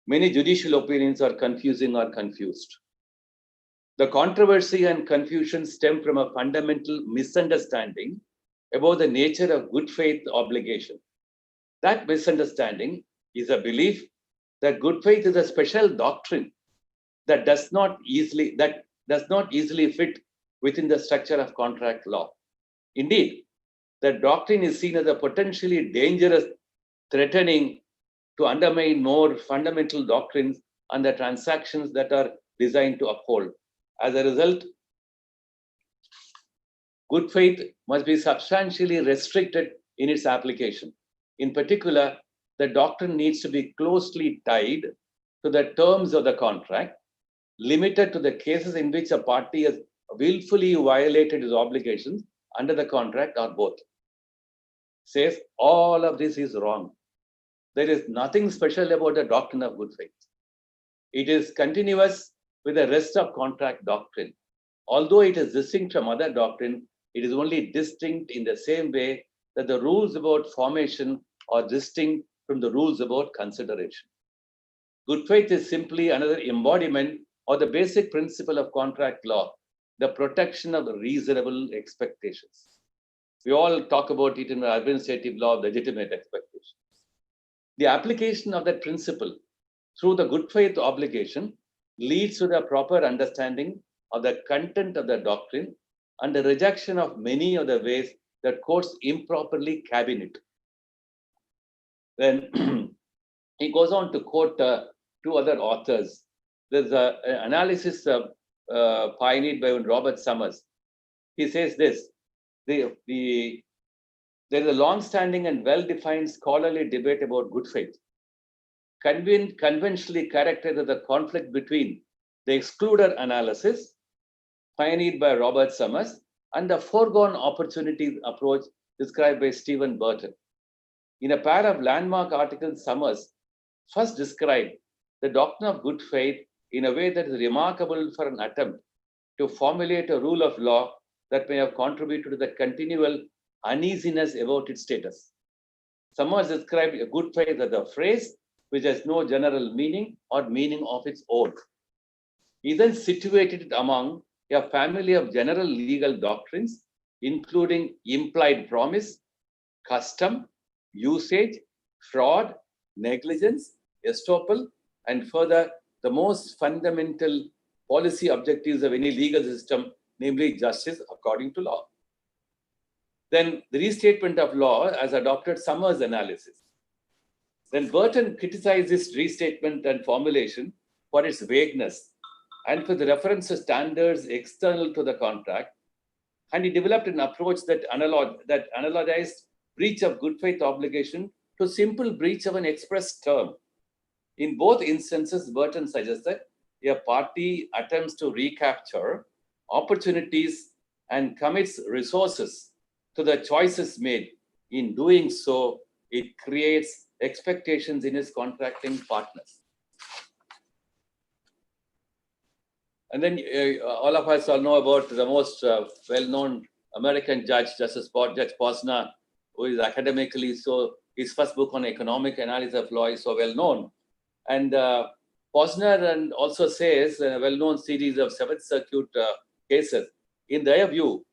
many judicial opinions are confusing or confused. The controversy and confusion stem from a fundamental misunderstanding about the nature of good faith obligation. That misunderstanding is a belief that good faith is a special doctrine that does not easily fit within the structure of contract law. Indeed, the doctrine is seen as a potentially dangerous, threatening to undermine more fundamental doctrines and the transactions that are designed to uphold. As a result, good faith must be substantially restricted in its application. In particular, the doctrine needs to be closely tied to the terms of the contract, limited to the cases in which a party has willfully violated its obligations under the contract or both. Says all of this is wrong. There is nothing special about the doctrine of good faith. It is continuous with the rest of contract doctrine. Although it is distinct from other doctrine, it is only distinct in the same way that the rules about formation are distinct from the rules about consideration. Good faith is simply another embodiment or the basic principle of contract law, the protection of reasonable expectations. We all talk about it in the administrative law of legitimate expectations. The application of that principle through the good faith obligation leads to the proper understanding of the content of the doctrine and the rejection of many of the ways that courts improperly cabin it. Then he goes on to quote two other authors. There's an analysis pioneered by Robert Summers. He says this, there is a long-standing and well-defined scholarly debate about good faith, conventionally characterized as the conflict between the excluder analysis, pioneered by Robert Summers, and the foregone opportunities approach described by Stephen Burton. In a pair of landmark articles, Summers first described the doctrine of good faith in a way that is remarkable for an attempt to formulate a rule of law that may have contributed to the continual uneasiness about its status. Summers described a good faith as a phrase which has no general meaning or meaning of its own. He then situated it among a family of general legal doctrines, including implied promise, custom, usage, fraud, negligence, estoppel, and further, the most fundamental policy objectives of any legal system, namely justice according to law. Then the restatement of law as adopted Summers' analysis. Then Burton criticized this restatement and formulation for its vagueness and for the reference to standards external to the contract. And he developed an approach that analogized breach of good faith obligation to simple breach of an express term. In both instances, Burton suggested a party attempts to recapture opportunities and commits resources to the choices made. In doing so, it creates expectations in its contracting partners. And then all of us all know about the most well-known American judge, Judge Posner, who is academically so, his first book on economic analysis of law is so well known. And Posner and also says a well-known series of Seventh Circuit cases. In their view,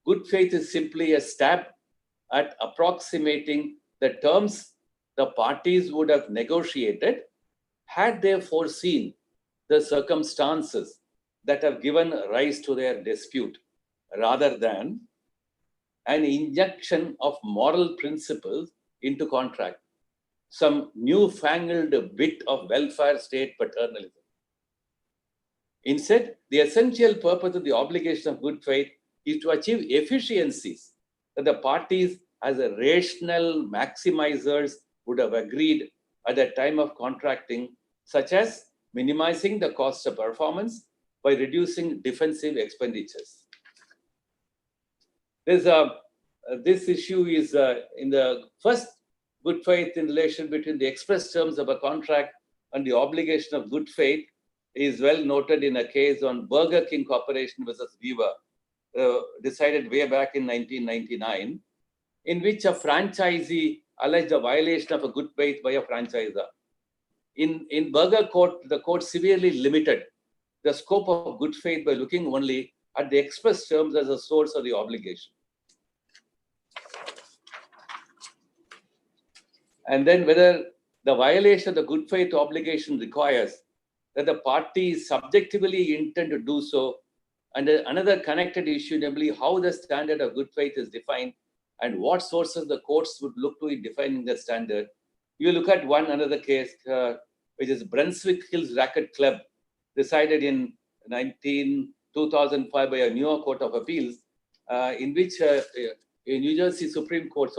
good faith is simply a stab at approximating the terms the parties would have negotiated had they foreseen the circumstances that have given rise to their dispute, rather than an injection of moral principles into contract, some newfangled bit of welfare state paternalism. Instead, the essential purpose of the obligation of good faith is to achieve efficiencies that the parties as a rational maximizers would have agreed at the time of contracting, such as minimizing the cost of performance by reducing defensive expenditures. This issue is in the first good faith in relation between the express terms of a contract and the obligation of good faith is well noted in a case on Burger King Corporation versus Weaver, decided way back in 1999, in which a franchisee alleged a violation of a good faith by a franchisor. In Burger Court, the court severely limited the scope of good faith by looking only at the express terms as a source of the obligation. And then whether the violation of the good faith obligation requires that the parties subjectively intend to do so, and another connected issue, namely how the standard of good faith is defined and what sources the courts would look to in defining the standard. You look at another case, which is Brunswick Hills Racquet Club, decided in 2005 by a New York Court of Appeals, in which a New Jersey Supreme Court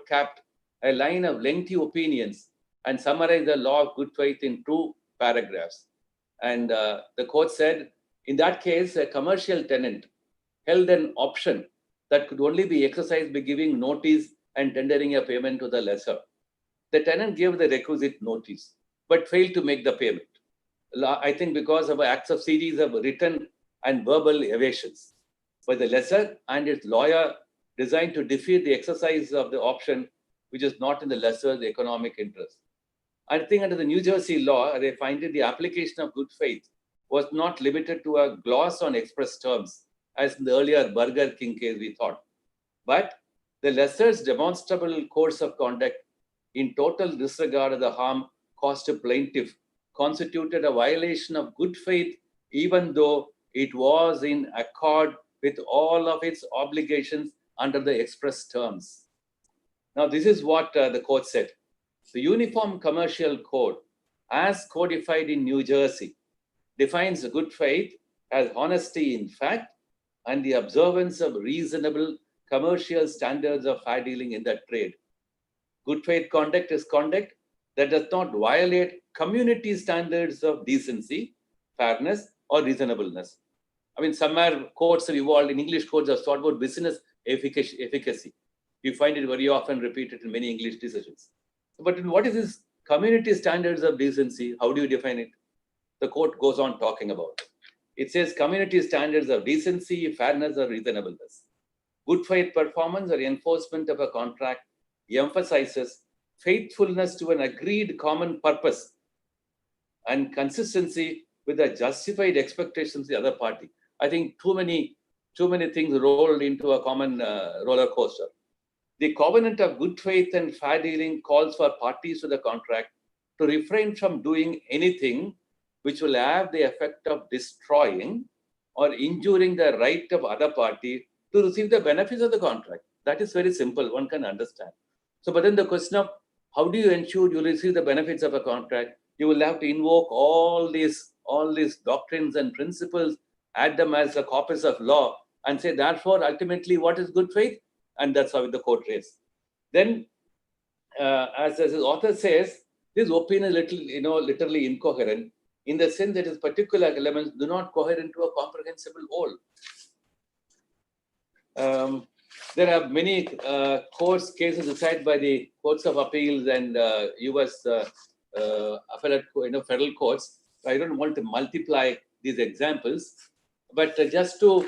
capped a line of lengthy opinions and summarized the law of good faith in 2 paragraphs. And the court said, in that case, a commercial tenant held an option that could only be exercised by giving notice and tendering a payment to the lessor. The tenant gave the requisite notice, but failed to make the payment. I think because of acts of series of written and verbal evasions by the lessor and its lawyer designed to defeat the exercise of the option, which is not in the lessor's economic interest. I think under the New Jersey law, they find that the application of good faith was not limited to a gloss on express terms, as in the earlier Burger King case we thought, but the lessor's demonstrable course of conduct in total disregard of the harm caused to plaintiff constituted a violation of good faith even though it was in accord with all of its obligations under the express terms. Now, this is what the court said. The Uniform Commercial Code, as codified in New Jersey, defines good faith as honesty in fact and the observance of reasonable commercial standards of fair dealing in that trade. Good faith conduct is conduct that does not violate community standards of decency, fairness, or reasonableness. I mean, somewhere courts have evolved, in English courts have thought about business efficacy. You find it very often repeated in many English decisions. But in what is this community standards of decency? How do you define it? The court goes on talking about it. It says community standards of decency, fairness, or reasonableness. Good faith performance or enforcement of a contract emphasizes faithfulness to an agreed common purpose and consistency with the justified expectations of the other party. I think too many things rolled into a common roller coaster. The covenant of good faith and fair dealing calls for parties to the contract to refrain from doing anything which will have the effect of destroying or injuring the right of other party to receive the benefits of the contract. That is very simple, one can understand. So, but then the question of how do you ensure you receive the benefits of a contract? You will have to invoke all these doctrines and principles, add them as a corpus of law, and say, therefore, ultimately, what is good faith? And that's how the court raised. Then, as the author says, this opinion is literally incoherent in the sense that its particular elements do not cohere into a comprehensible whole. There are many courts cases decided by the courts of appeals and U.S. Appellate, federal courts. I don't want to multiply these examples, but just to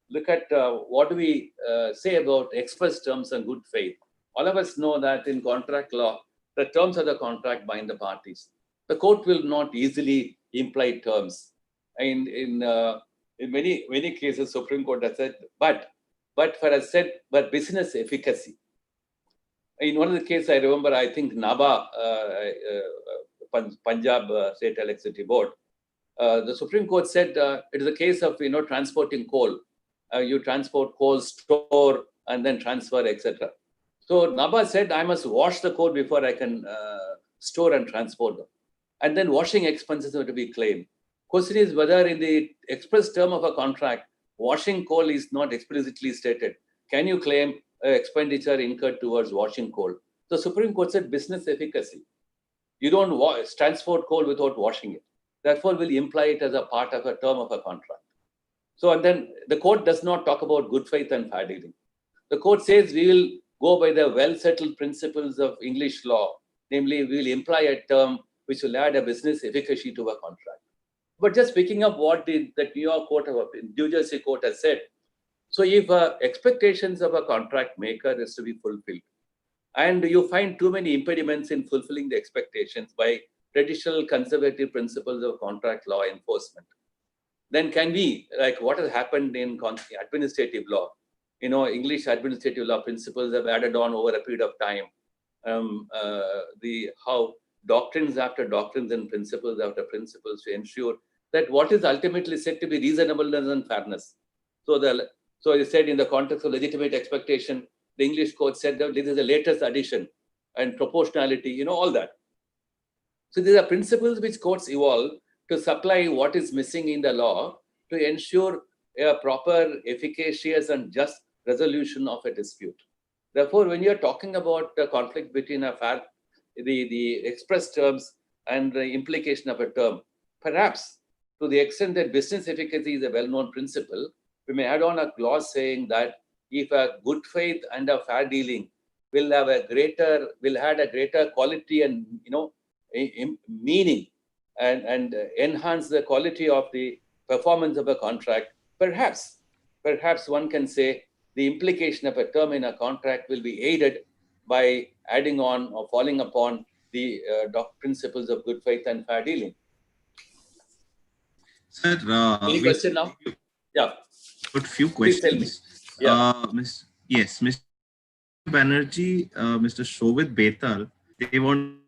look at what do we say about express terms and good faith. All of us know that in contract law, the terms of the contract bind the parties. The court will not easily imply terms. In many cases, Supreme Court has said, but business efficacy. In one of the cases, I remember, I think NABA, Punjab State Electricity Board, the Supreme Court said it is a case of transporting coal. You transport coal, store, and then transfer, etc. So NABA said, I must wash the coal before I can store and transport them. And then washing expenses are to be claimed. Question is whether in the express term of a contract, washing coal is not explicitly stated. Can you claim expenditure incurred towards washing coal? The Supreme Court said business efficacy. You don't transport coal without washing it. Therefore, will imply it as a part of a term of a contract. So, and then the court does not talk about good faith and fair dealing. The court says we will go by the well-settled principles of English law. Namely, we will imply a term which will add a business efficacy to a contract. But just picking up what the New Jersey court has said. So if expectations of a contract maker is to be fulfilled, and you find too many impediments in fulfilling the expectations by traditional conservative principles of contract law enforcement, then can we, like what has happened in administrative law, English administrative law principles have added on over a period of time, how doctrines after doctrines and principles after principles to ensure that what is ultimately said to be reasonableness and fairness. So it said in the context of legitimate expectation, the English court said that this is the latest addition and proportionality, all that. So these are principles which courts evolve to supply what is missing in the law to ensure a proper, efficacious, and just resolution of a dispute. Therefore, when you're talking about the conflict between the express terms and the implication of a term, perhaps to the extent that business efficacy is a well-known principle, we may add on a clause saying that if a good faith and a fair dealing will have a greater quality and meaning and enhance the quality of the performance of a contract, perhaps one can say the implication of a term in a contract will be aided by adding on or falling upon the principles of good faith and fair dealing. Sir, any question now? Yeah. Got few Please questions. tell me. Yeah. Mr. Banerjee, Mr. Shobit Betal, they want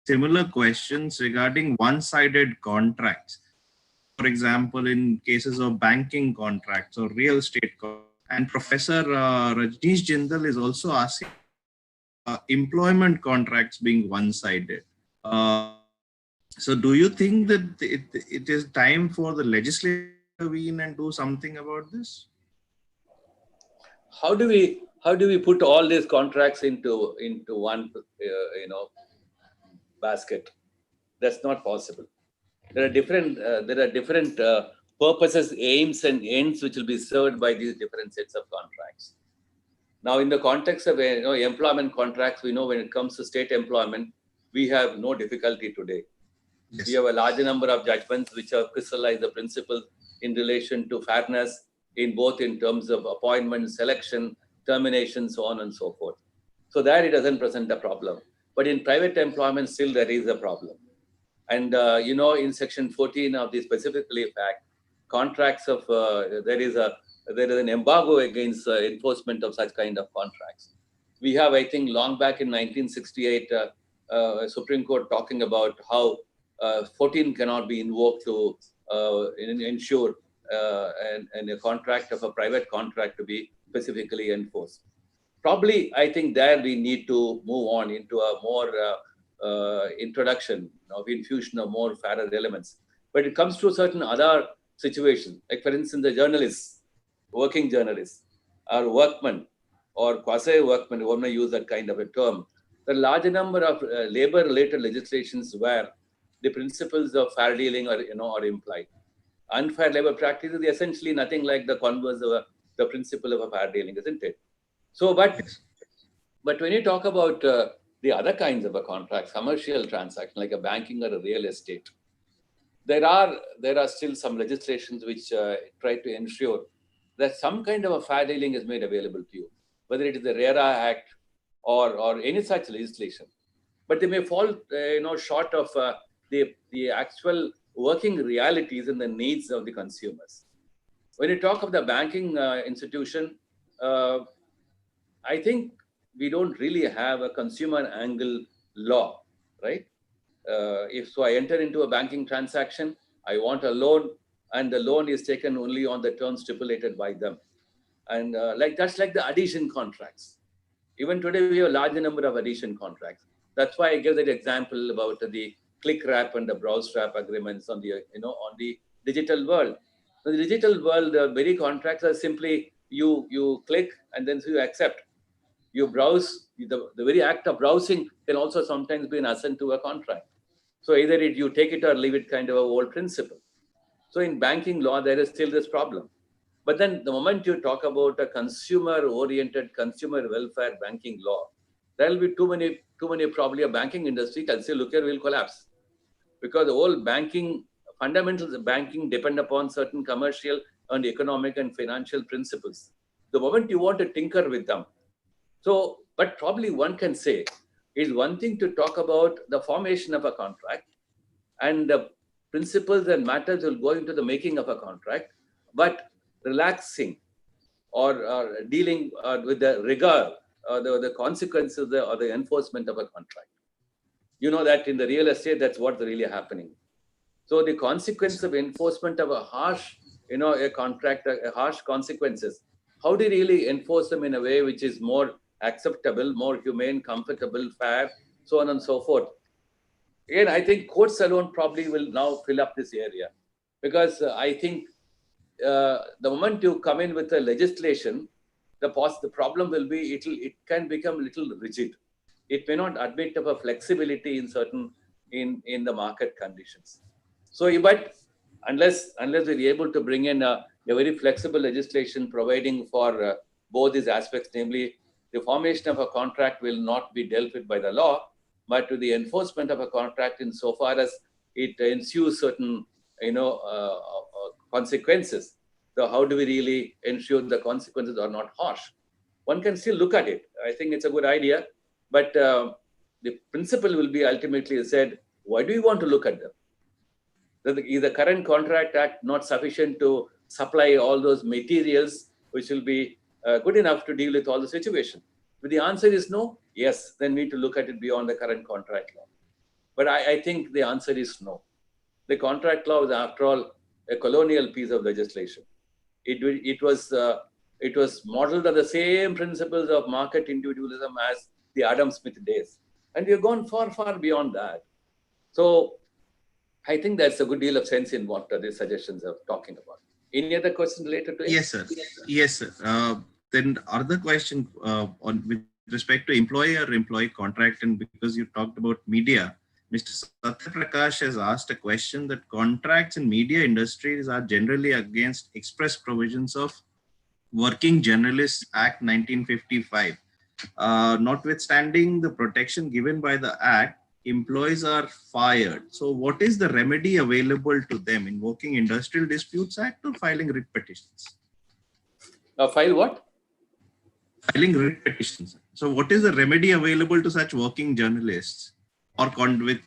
similar questions regarding one-sided contracts. for example, in cases of banking contracts or real estate contracts. And Professor Rajneesh Jindal is also asking employment contracts being one-sided. So do you think that it is time for the legislature to intervene and do something about this? How do we put all these contracts into one basket? That's not possible. There are different purposes, aims, and ends which will be served by these different sets of contracts. Now, in the context of employment contracts, we know when it comes to state employment, we have no difficulty today. Yes. We have a larger number of judgments which have crystallized the principles in relation to fairness in terms of appointment, selection, termination, so on and so forth. So there it doesn't present a problem. But in private employment, still there is a problem. And in Section 14 of the Specifically Act, contracts of there is an embargo against enforcement of such kind of contracts. We have, I think, long back in 1968, Supreme Court talking about how 14 cannot be invoked to ensure and a contract of a private contract to be specifically enforced. Probably, I think there we need to move on into a more introduction of infusion of more fairer elements. But it comes to certain other situations, like for instance, the journalists, working journalists, or workmen, or quasi-workmen, you want to use that kind of a term. The larger number of labor-related legislations where the principles of fair dealing are implied. Unfair labor practice is essentially nothing like the converse of the principle of a fair dealing, isn't it? So, but when you talk about the other kinds of a contract, commercial transaction like a banking or a real estate, there are still some legislations which try to ensure that some kind of a fair dealing is made available to you, whether it is the RERA Act or any such legislation. But they may fall short of the actual working realities and the needs of the consumers. When you talk of the banking institution, I think we don't really have a consumer angle law, right? If I enter into a banking transaction, I want a loan, and the loan is taken only on the terms stipulated by them. And that's like the adhesion contracts. Even today, we have a larger number of adhesion contracts. That's why I gave that example about the click wrap and the browse wrap agreements on the digital world. In the digital world, the very contracts are simply you click and then you accept. You browse, the very act of browsing can also sometimes be an assent to a contract. So either you take it or leave it, kind of a old principle. So in banking law, there is still this problem. But then the moment you talk about a consumer-oriented, consumer welfare banking law, there will be too many probably a banking industry can say, look here, we'll collapse. Because the whole fundamentals of banking depend upon certain commercial and economic and financial principles. The moment you want to tinker with them. So, but probably one can say, it's one thing to talk about the formation of a contract and the principles and matters will go into the making of a contract, but relaxing or dealing with the rigor or the consequences or the enforcement of a contract. You know that in the real estate, that's what's really happening. So the consequence of enforcement of a harsh, a contract, a harsh consequences, how do you really enforce them in a way which is more acceptable, more humane, comfortable, fair, so on and so forth? Again, I think courts alone probably will now fill up this area, because I think the moment you come in with a legislation, the problem will be it can become a little rigid. It may not admit of a flexibility in certain in the market conditions. So, but unless we're able to bring in a very flexible legislation providing for both these aspects, namely the formation of a contract will not be dealt with by the law, but to the enforcement of a contract insofar as it ensues certain consequences. So how do we really ensure the consequences are not harsh? One can still look at it. I think it's a good idea, but the principle will be ultimately said, why do we want to look at them? Is the current Contract Act not sufficient to supply all those materials which will be good enough to deal with all the situation? If the answer is no, yes, then we need to look at it beyond the current contract law. But I think the answer is no. The contract law is, after all, a colonial piece of legislation. It was modeled on the same principles of market individualism as the Adam Smith days. And we have gone far, far beyond that. So I think there's a good deal of sense in what these suggestions are talking about. Any other question related to it? Yes, sir. Yes, sir. Then other question on with respect to employer-employee contract, and because you talked about media, Mr. Satyaprakash has asked a question that contracts in media industries are generally against express provisions of Working Journalists Act 1955. Notwithstanding the protection given by the Act, employees are fired. So what is the remedy available to them? Invoking Industrial Disputes Act or filing writ petitions? File what? Filing writ petitions. So what is the remedy available to such working journalists or with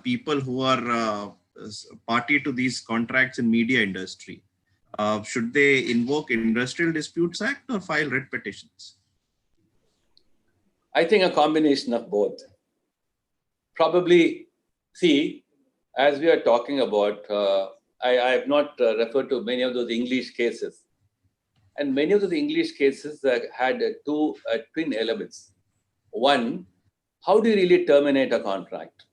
people who are party to these contracts in media industry? Should they invoke Industrial Disputes Act or file writ petitions? I think a combination of both. Probably, see, as we are talking about, I have not referred to many of those English cases. And many of those English cases had two twin elements. One, how do you really terminate a contract?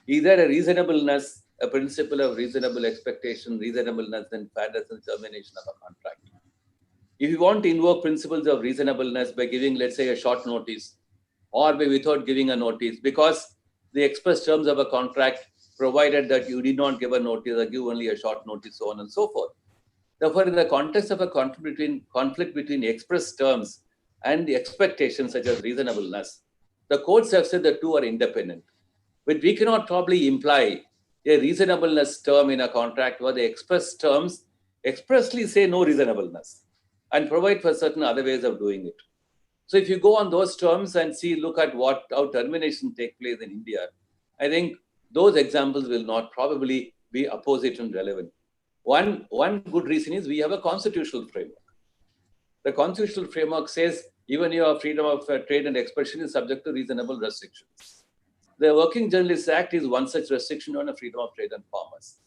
Is there a reasonableness, a principle of reasonable expectation, reasonableness and fairness in termination of a contract? If you want to invoke principles of reasonableness by giving, let's say, a short notice, or by without giving a notice, because the express terms of a contract provided that you did not give a notice or give only a short notice, so on and so forth. Therefore, in the context of a conflict between express terms and the expectations such as reasonableness, the courts have said the two are independent. But we cannot probably imply a reasonableness term in a contract where the express terms expressly say no reasonableness and provide for certain other ways of doing it. So if you go on those terms and look at how termination take place in India, I think those examples will not probably be opposite and relevant. One good reason is we have a constitutional framework. The constitutional framework says even your freedom of trade and expression is subject to reasonable restrictions. The Working Journalists Act is one such restriction on a freedom of trade and commerce.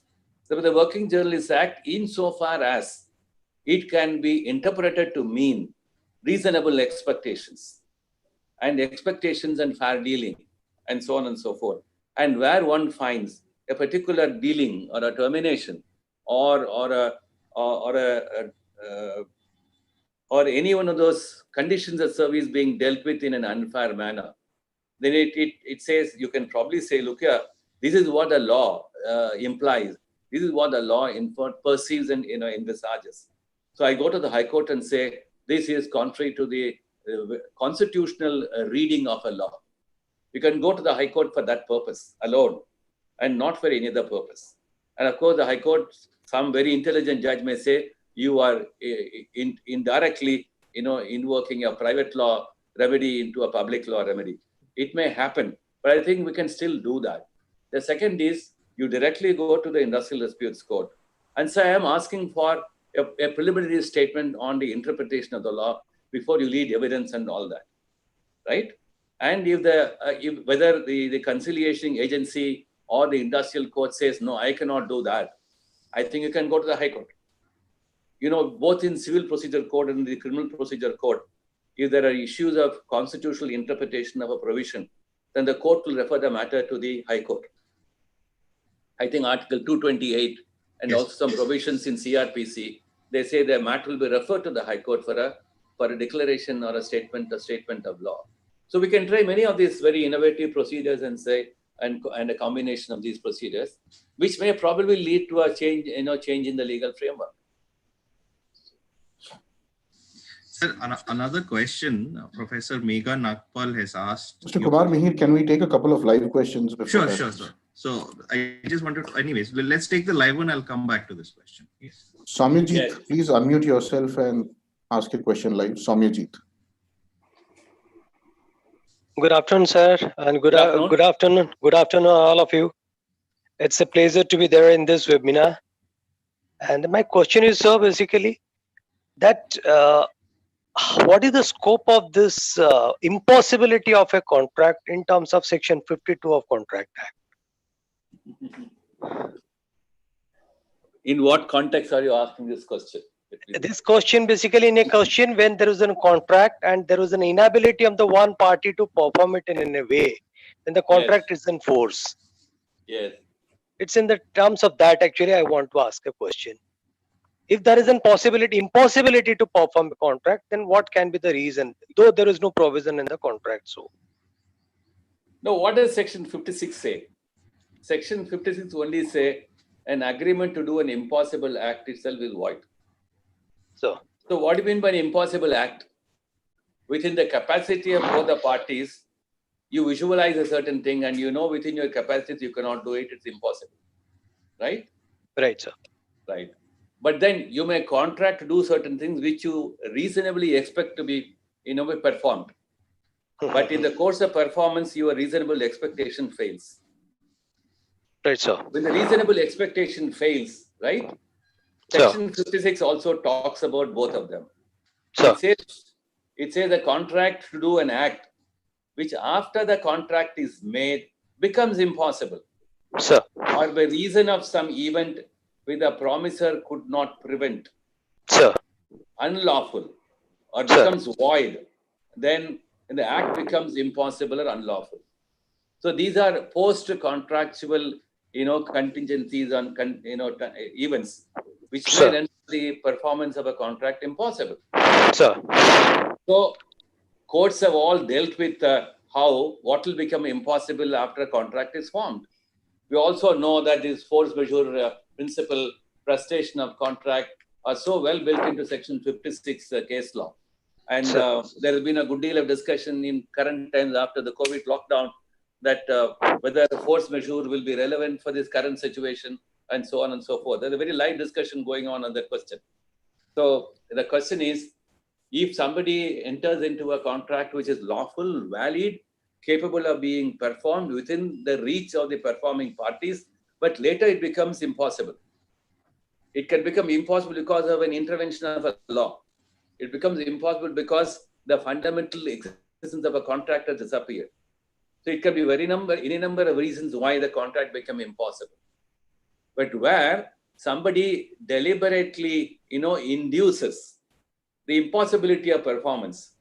So the Working Journalists Act, insofar as it can be interpreted to mean reasonable expectations and fair dealing and so on and so forth. And where one finds a particular dealing or a termination or any one of those conditions of service being dealt with in an unfair manner, then it says, you can probably say, look here, this is what the law implies. This is what the law perceives and envisages. So I go to the High Court and say, this is contrary to the constitutional reading of a law. You can go to the High Court for that purpose alone and not for any other purpose. And of course, the High Court, some very intelligent judge may say, you are indirectly invoking a private law remedy into a public law remedy. It may happen, but I think we can still do that. The second is you directly go to the Industrial Disputes Court and say, I am asking for a preliminary statement on the interpretation of the law before you lead evidence and all that, right? And if whether the conciliation agency or the industrial court says, no, I cannot do that, I think you can go to the High Court. Both in civil procedure code and the criminal procedure code, if there are issues of constitutional interpretation of a provision, then the court will refer the matter to the High Court. I think Article 228 and also some provisions in CRPC, they say the matter will be referred to the High Court for a declaration or a statement of law. So we can try many of these very innovative procedures and a combination of these procedures, which may probably lead to a change in the legal framework. Sir, another question, Professor Megha Nagpal has asked. Mr. Kumar Mihir, can we take a couple of live questions? Sure, sir. So I just wanted to, anyways, let's take the live one. I'll come back to this question. Yes. Soumyajit, please unmute yourself and ask your question live. Soumyajit. Good afternoon, sir, and good afternoon, all of you. It's a pleasure to be there in this webinar. And my question is, sir, basically, that what is the scope of this impossibility of a contract in terms of Section 52 of Contract Act? In what context are you asking this question? This question basically in a question when there is a contract and there is an inability of the one party to perform it in a way, then the contract is in force. Yes. It's in the terms of that actually I want to ask a question. If there is an impossibility to perform a contract, then what can be the reason? Though there is no provision in the contract. So, no, what does Section 56 say? Section 56 only say an agreement to do an impossible act itself is void. So what do you mean by an impossible act? Within the capacity of both the parties, you visualize a certain thing and you know within your capacity you cannot do it, it's impossible. Right? Right, sir. Right. But then you may contract to do certain things which you reasonably expect to be, in a way, performed. But in the course of performance, your reasonable expectation fails. Right, sir. When the reasonable expectation fails, right? Section 56 also talks about both of them. Sir. It says a contract to do an act which after the contract is made becomes impossible. Sir. Or by reason of some event which the promiser could not prevent. Sir. Unlawful or becomes void, then the act becomes impossible or unlawful. So these are post-contractual, contingencies on, events which may render the performance of a contract impossible. Sir. So courts have all dealt with what will become impossible after a contract is formed. We also know that this force majeure principle, frustration of contract are so well built into Section 56 case law. And there has been a good deal of discussion in current times after the COVID lockdown that whether the force majeure will be relevant for this current situation and so on and so forth. There's a very live discussion going on that question. So the question is, if somebody enters into a contract which is lawful, valid, capable of being performed within the reach of the performing parties, but later it becomes impossible. It can become impossible because of an intervention of a law. It becomes impossible because the fundamental existence of a contract has disappeared. So it can be any number of reasons why the contract become impossible. But where somebody deliberately, induces the impossibility of performance,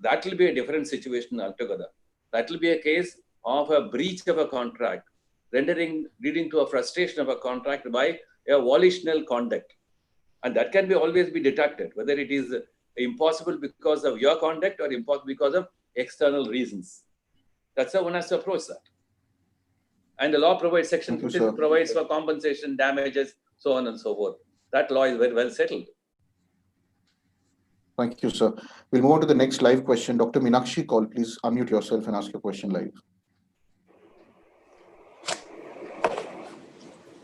that will be a different situation altogether. That will be a case of a breach of a contract, leading to a frustration of a contract by a volitional conduct. And that can always be detected, whether it is impossible because of your conduct or impossible because of external reasons. That's how one has to approach that. And the law provides, Section 56 provides for compensation, damages, so on and so forth. That law is very well settled. Thank you, sir. We'll move on to the next live question. Dr. Meenakshi Kaul, please unmute yourself and ask your question live.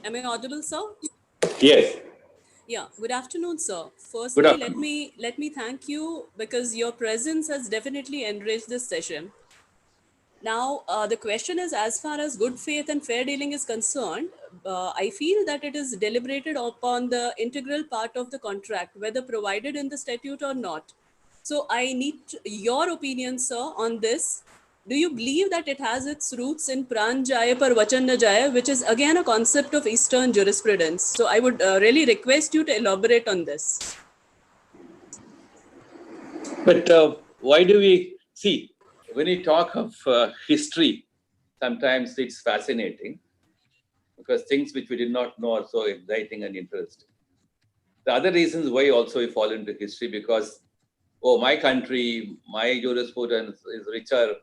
Am I audible, sir? Yes. Yeah. Good afternoon, sir. Firstly, let me thank you because your presence has definitely enriched this session. Now, the question is, as far as good faith and fair dealing is concerned, I feel that it is deliberated upon the integral part of the contract, whether provided in the statute or not. So I need your opinion, sir, on this. Do you believe that it has its roots in Pran Jaya par Vachan na Jaya, which is again a concept of Eastern jurisprudence? So I would really request you to elaborate on this. But why do we see? When we talk of history, sometimes it's fascinating because things which we did not know are so exciting and interesting. The other reasons why also we fall into history because, my country, my jurisprudence is richer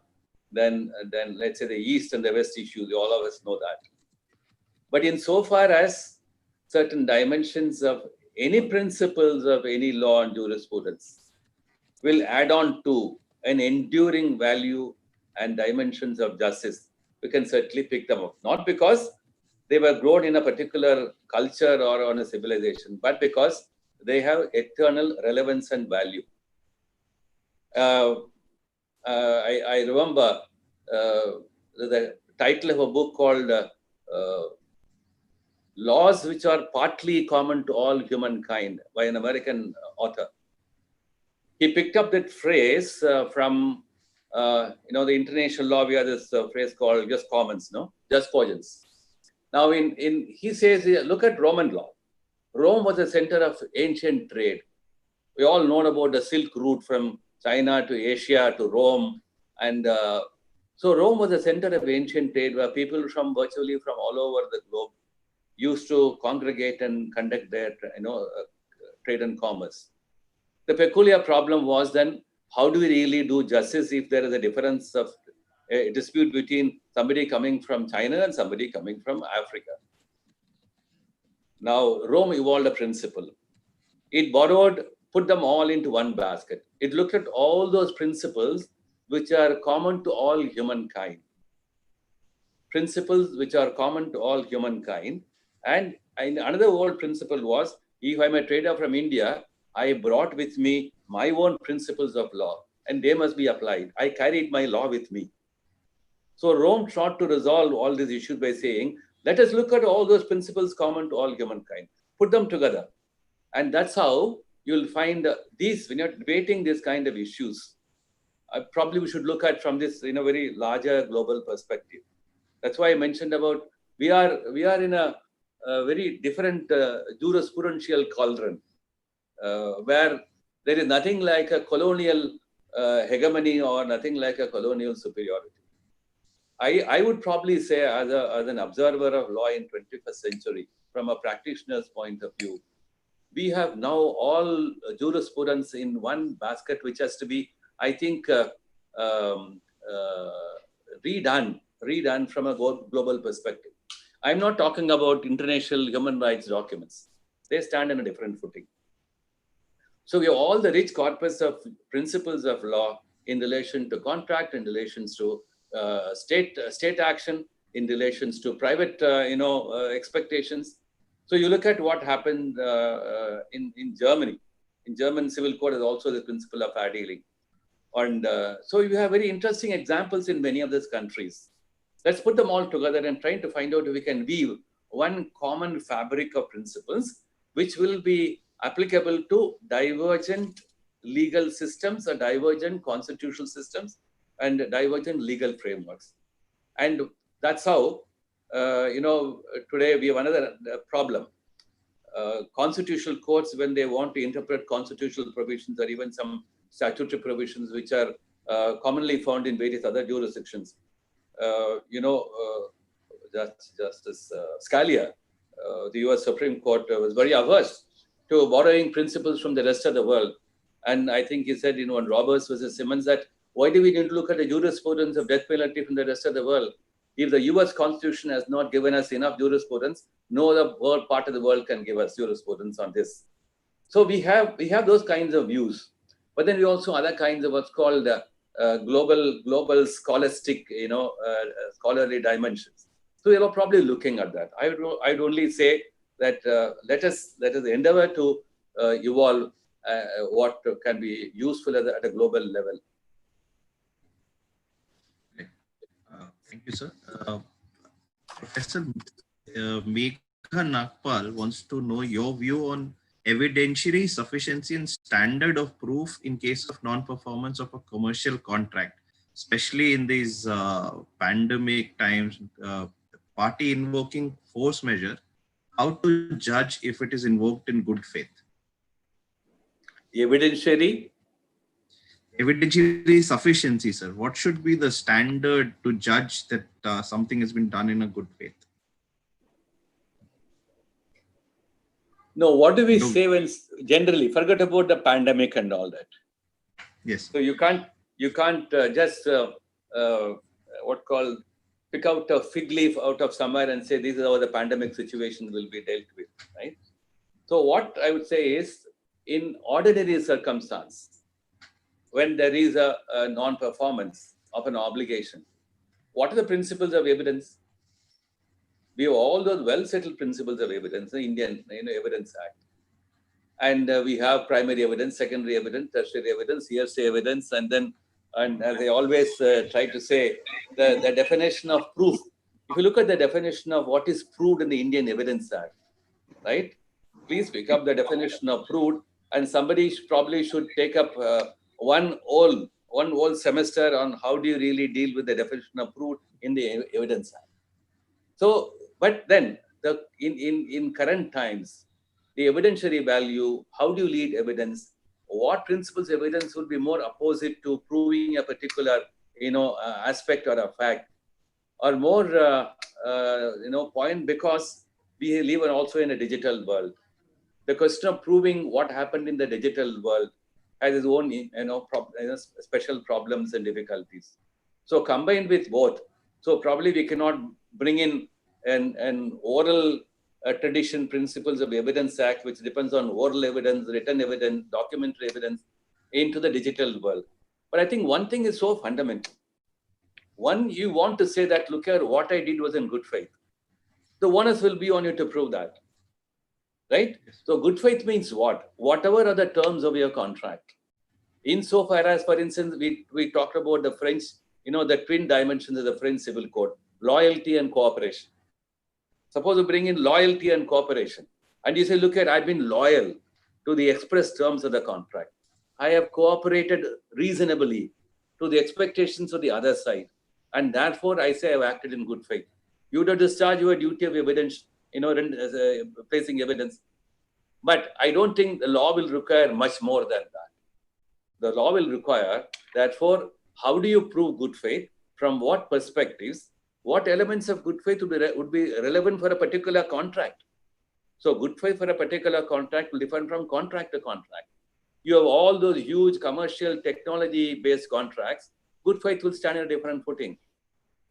than let's say the East and the West issues. All of us know that. But insofar as certain dimensions of any principles of any law and jurisprudence will add on to an enduring value and dimensions of justice, we can certainly pick them up. Not because they were grown in a particular culture or on a civilization, but because they have eternal relevance and value. I remember the title of a book called Laws Which Are Partly Common to All Humankind by an American author. He picked up that phrase from, the international law. We have this phrase called just commons, just cogents. Now, he says, look at Roman law. Rome was a center of ancient trade. We all know about the Silk Route from China to Asia to Rome. And so Rome was a center of ancient trade where people from virtually from all over the globe used to congregate and conduct their trade and commerce. The peculiar problem was then, how do we really do justice if there is a difference of a dispute between somebody coming from China and somebody coming from Africa? Now, Rome evolved a principle. It borrowed, put them all into one basket. It looked at all those principles which are common to all humankind. Principles which are common to all humankind. And another old principle was, if I'm a trader from India, I brought with me my own principles of law, and they must be applied. I carried my law with me. So Rome sought to resolve all these issues by saying, let us look at all those principles common to all humankind, put them together. And that's how you'll find these, when you're debating this kind of issues, probably we should look at from this in a very larger global perspective. That's why I mentioned about we are in a very different jurisprudential cauldron where there is nothing like a colonial hegemony or nothing like a colonial superiority. I would probably say as an observer of law in 21st century, from a practitioner's point of view, we have now all jurisprudence in one basket, which has to be, I think, redone from a global perspective. I'm not talking about international human rights documents. They stand on a different footing. So we have all the rich corpus of principles of law in relation to contract, in relations to state action, in relations to private expectations. So you look at what happened in Germany. In German civil code is also the principle of fair dealing. And so you have very interesting examples in many of these countries. Let's put them all together and try to find out if we can weave one common fabric of principles which will be applicable to divergent legal systems or divergent constitutional systems and divergent legal frameworks. And that's how, today we have another problem. Constitutional courts, when they want to interpret constitutional provisions or even some statutory provisions which are commonly found in various other jurisdictions, Justice Scalia, the US Supreme Court, was very averse to borrowing principles from the rest of the world. And I think he said, on Roberts versus Simmons, that why do we need to look at the jurisprudence of death penalty from the rest of the world? If the US Constitution has not given us enough jurisprudence, no other part of the world can give us jurisprudence on this. So we have those kinds of views. But then we also other kinds of what's called global scholastic, scholarly dimensions. So we are probably looking at that. I'd only say that let us endeavor to evolve what can be useful at a global level. Thank you, sir. Professor Megha Nagpal wants to know your view on evidentiary sufficiency and standard of proof in case of non-performance of a commercial contract, especially in these pandemic times, party invoking force measure, how to judge if it is invoked in good faith? Evidentiary sufficiency, sir. What should be the standard to judge that something has been done in a good faith? No, what do we say when generally forget about the pandemic and all that? Yes. So you can't just pick out a fig leaf out of somewhere and say this is how the pandemic situation will be dealt with, right? So what I would say is, in ordinary circumstance, when there is a non-performance of an obligation, what are the principles of evidence? We have all those well-settled principles of evidence, the Indian Evidence Act. And we have primary evidence, secondary evidence, tertiary evidence, hearsay evidence, and as I always try to say, the definition of proof. If you look at the definition of what is proved in the Indian Evidence Act, right? Please pick up the definition of proved, and somebody probably should take up one whole semester on how do you really deal with the definition of proved in the Evidence Act. So, but then in current times, the evidentiary value, how do you lead evidence, what principles of evidence would be more opposite to proving a particular, aspect or a fact, or more, point, because we live also in a digital world. The question of proving what happened in the digital world has its own, special problems and difficulties. So combined with both, so probably we cannot bring in an oral tradition principles of Evidence Act, which depends on oral evidence, written evidence, documentary evidence, into the digital world. But I think one thing is so fundamental. One, you want to say that, look here, what I did was in good faith. The onus will be on you to prove that. Right? So good faith means what? Whatever are the terms of your contract. Insofar as, for instance, we talked about the French, the twin dimensions of the French civil code, loyalty and cooperation. Suppose you bring in loyalty and cooperation, and you say, look here, I've been loyal to the express terms of the contract. I have cooperated reasonably to the expectations of the other side. And therefore, I say I've acted in good faith. You to discharge your duty of evidence, placing evidence. But I don't think the law will require much more than that. The law will require, therefore, how do you prove good faith? From what perspectives? What elements of good faith would be relevant for a particular contract? So good faith for a particular contract will differ from contract to contract. You have all those huge commercial technology-based contracts, good faith will stand on a different footing.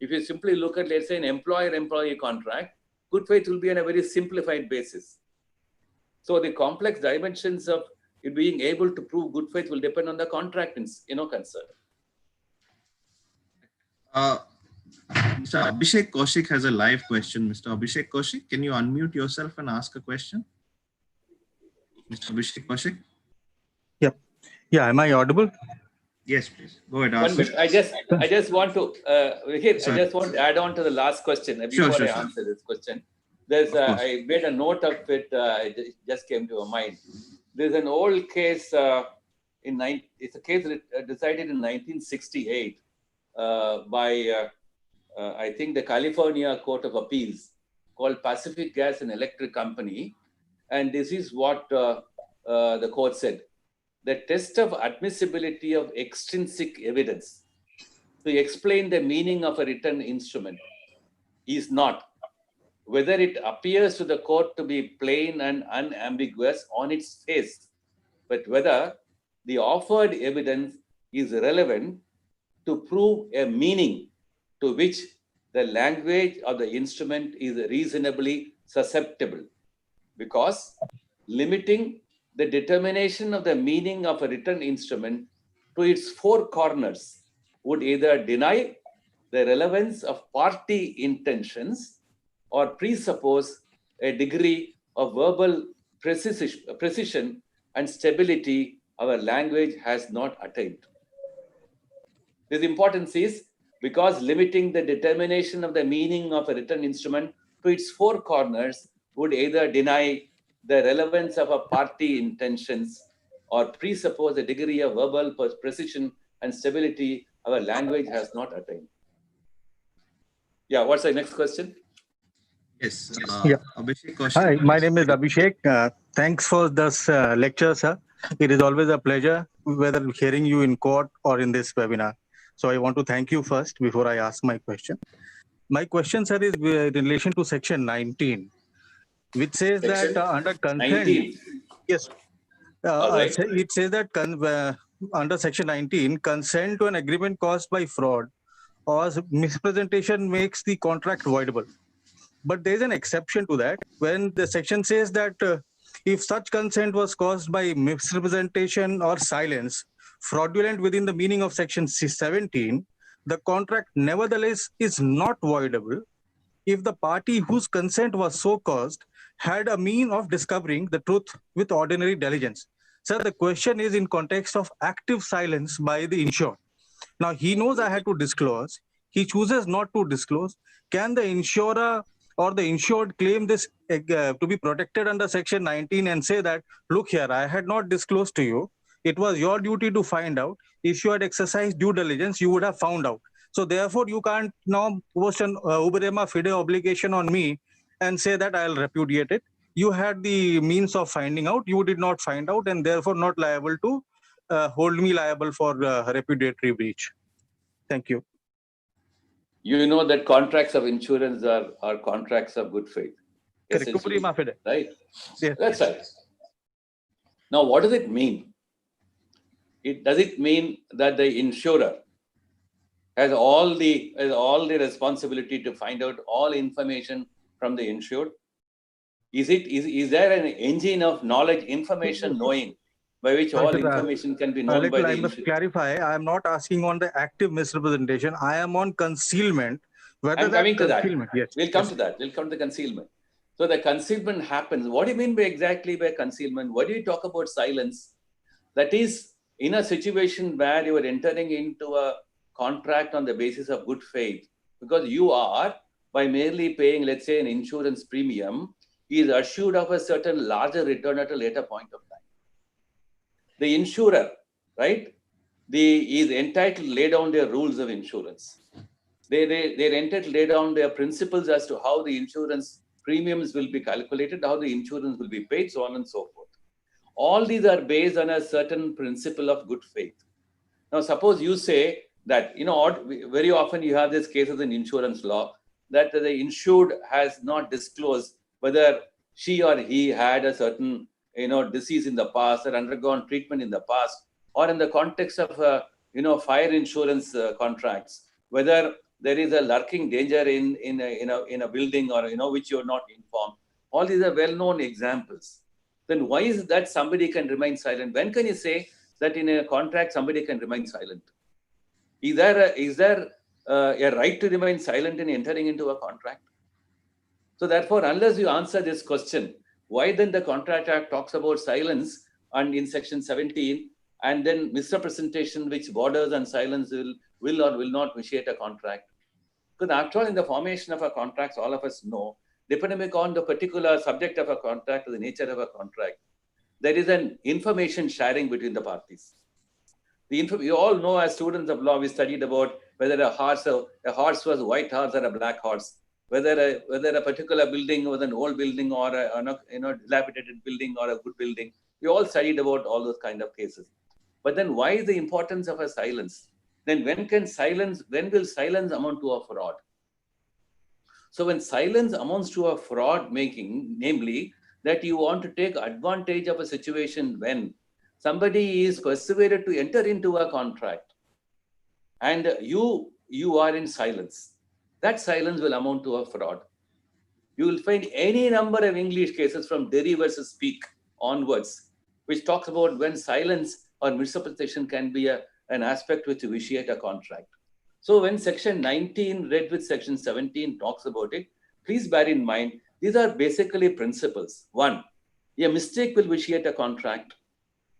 If you simply look at, let's say, an employer-employee contract, good faith will be on a very simplified basis. So the complex dimensions of it being able to prove good faith will depend on the contract, concern. Mr. Abhishek Kaushik has a live question. Mr. Abhishek Kaushik, can you unmute yourself and ask a question? Mr. Abhishek Kaushik? Yep. Yeah, am I audible? Yes, please. Go ahead. One minute. I just want to add on to the last question before I answer this question. There's I made a note of it. It just came to my mind. There's an old case it's a case decided in 1968 by I think the California Court of Appeals, called Pacific Gas and Electric Company, and this is what the court said. The test of admissibility of extrinsic evidence to explain the meaning of a written instrument is not whether it appears to the court to be plain and unambiguous on its face, but whether the offered evidence is relevant to prove a meaning to which the language of the instrument is reasonably susceptible, because limiting the determination of the meaning of a written instrument to its four corners would either deny the relevance of party intentions or presuppose a degree of verbal precision and stability our language has not attained. This importance is because limiting the determination of the meaning of a written instrument to its four corners would either deny the relevance of a party intentions or presuppose a degree of verbal precision and stability our language has not attained. Yeah, what's the next question? Yes. Abhishek Kaushik. Hi, my name is Abhishek. Thanks for this lecture, sir. It is always a pleasure, whether hearing you in court or in this webinar. So I want to thank you first before I ask my question. My question, sir, is in relation to section 19, which says section that under consent, 19. Yes, right. It says that under section 19, consent to an agreement caused by fraud or misrepresentation makes the contract voidable. But there is an exception to that when the section says that if such consent was caused by misrepresentation or silence, fraudulent within the meaning of section 17, the contract nevertheless is not voidable if the party whose consent was so caused had a mean of discovering the truth with ordinary diligence. Sir, the question is in context of active silence by the insured. Now, he knows I had to disclose. He chooses not to disclose. Can the insurer or the insured claim this to be protected under section 19 and say that, look here, I had not disclosed to you. It was your duty to find out. If you had exercised due diligence, you would have found out. So therefore, you can't now post an uberema fide obligation on me and say that I'll repudiate it. you had the means of finding out, you did not find out, and therefore not liable to hold me liable for repudiatory breach. Thank you. You know that contracts of insurance are contracts of good faith. Correct. Right? Yes. That's right. Now, what does it mean? Does it mean that the insurer has all the responsibility to find out all information from the insured? Is there an engine of knowledge, information knowing by which all information can be known by the I insured? must clarify, I am not asking on the active misrepresentation. I am on concealment. I'm coming to that. Yes. We'll come to that. We'll come to concealment. So the concealment happens. What do you mean exactly by concealment? What do you talk about silence? That is, in a situation where you are entering into a contract on the basis of good faith, because you are, by merely paying, let's say, an insurance premium, he is assured of a certain larger return at a later point of time. The insurer, right, is entitled to lay down their rules of insurance. They're entitled to lay down their principles as to how the insurance premiums will be calculated, how the insurance will be paid, so on and so forth. All these are based on a certain principle of good faith. Now, suppose you say that, very often you have this cases in insurance law that the insured has not disclosed whether she or he had a certain, disease in the past or undergone treatment in the past, or in the context of, fire insurance contracts, whether there is a lurking danger in a building or, which you're not informed. All these are well-known examples. Then why is that somebody can remain silent? When can you say that in a contract somebody can remain silent? Is there a right to remain silent in entering into a contract? So therefore, unless you answer this question, why then the Contract Act talks about silence and in section 17, and then misrepresentation which borders on silence will or will not vitiate a contract? Because after all, in the formation of a contract, all of us know, depending on the particular subject of a contract or the nature of a contract, there is an information sharing between the parties. We all know as students of law, we studied about whether a horse was a white horse or a black horse, whether a particular building was an old building or a dilapidated building or a good building. We all studied about all those kind of cases. But then why is the importance of a silence? Then when will silence amount to a fraud? So when silence amounts to a fraud making, namely that you want to take advantage of a situation when somebody is persuaded to enter into a contract and you are in silence, that silence will amount to a fraud. You will find any number of English cases from Derry versus Speak onwards, which talks about when silence or misrepresentation can be an aspect which vitiate a contract. So when section 19 read with section 17 talks about it, please bear in mind, these are basically principles. One, a mistake will vitiate a contract.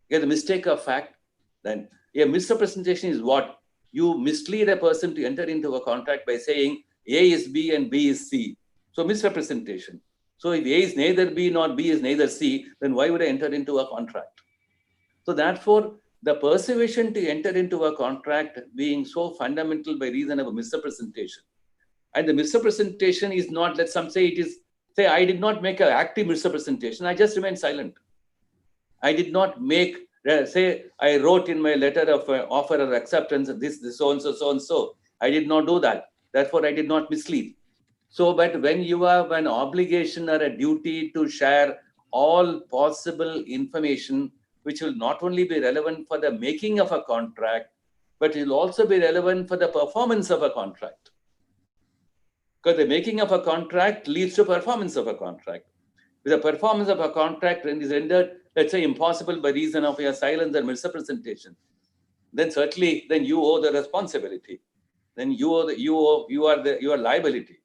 The mistake of fact, then a misrepresentation is what? You mislead a person to enter into a contract by saying A is B and B is C. So misrepresentation. So if A is neither B nor B is neither C, then why would I enter into a contract? So therefore, the persuasion to enter into a contract being so fundamental by reason of a misrepresentation. And the misrepresentation is not, let some say it is, say I did not make an active misrepresentation, I just remained silent. I did not make, say I wrote in my letter of offer or acceptance, this so and so. I did not do that. Therefore, I did not mislead. So, but when you have an obligation or a duty to share all possible information, which will not only be relevant for the making of a contract, but it will also be relevant for the performance of a contract. Because the making of a contract leads to performance of a contract. If the performance of a contract is rendered, let's say, impossible by reason of your silence or misrepresentation, then certainly, then you owe the responsibility. Then you are your liability.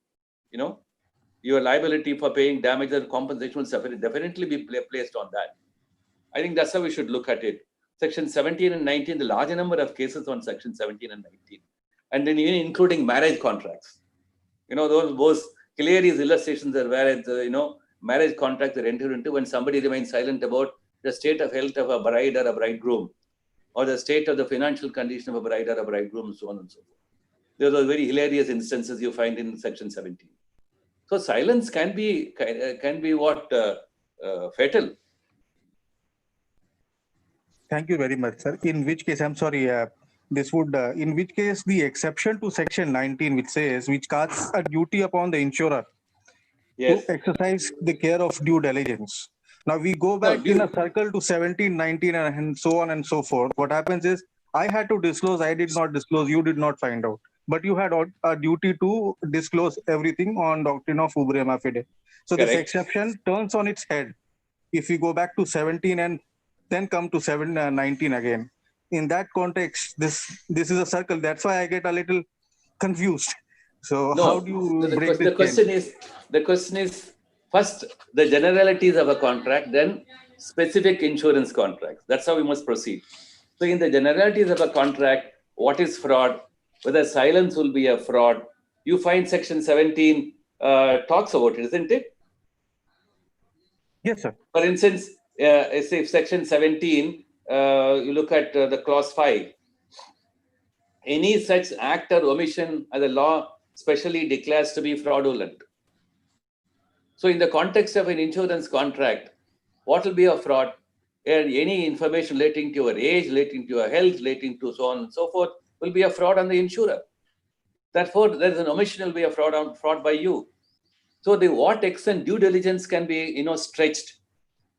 Your liability for paying damage or compensation will definitely be placed on that. I think that's how we should look at it. Section 17 and 19, the larger number of cases on section 17 and 19. And then even including marriage contracts. Those clearly illustrations are where it's, marriage contracts are entered into when somebody remains silent about the state of health of a bride or a bridegroom, or the state of the financial condition of a bride or a bridegroom, so on and so forth. Those are very hilarious instances you find in section 17. So silence can be what fatal. Thank you very much, sir. In which case, I'm sorry, this would, in which case the exception to section 19, which says, which casts a duty upon the insurer Yes. to exercise the care of due diligence. Now we go back in a circle to 17, 19, and so on and so forth. What happens is, I had to disclose, I did not disclose, you did not find out. But you had a duty to disclose everything on doctrine of ubrium fide. So Correct. this exception turns on its head. If we go back to 17 and then come to 19 again. In that context, this is a circle. That's why I get a little confused. So No, how do you break this chain? The question is first the generalities of a contract, then specific insurance contracts. That's how we must proceed. So in the generalities of a contract, what is fraud? Whether silence will be a fraud. You find section 17 talks about it, isn't it? Yes, sir. For instance, say section 17, you look at the clause 5. Any such act or omission as the law specially declares to be fraudulent. So in the context of an insurance contract, what will be a fraud? Any information relating to your age, relating to your health, relating to so on and so forth, will be a fraud on the insurer. Therefore, there is an omission will be a fraud by you. So the what extent due diligence can be stretched.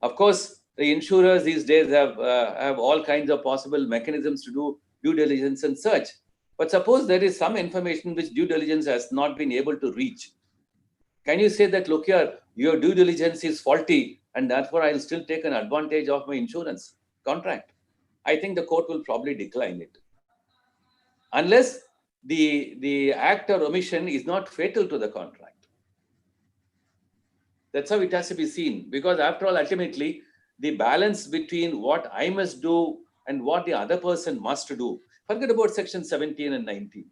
Of course, the insurers these days have all kinds of possible mechanisms to do due diligence and search. But suppose there is some information which due diligence has not been able to reach. Can you say that, look here, your due diligence is faulty and therefore I'll still take an advantage of my insurance contract? I think the court will probably decline it. Unless the act or omission is not fatal to the contract. That's how it has to be seen. Because after all, ultimately, the balance between what I must do and what the other person must do. Forget about section 17 and 19.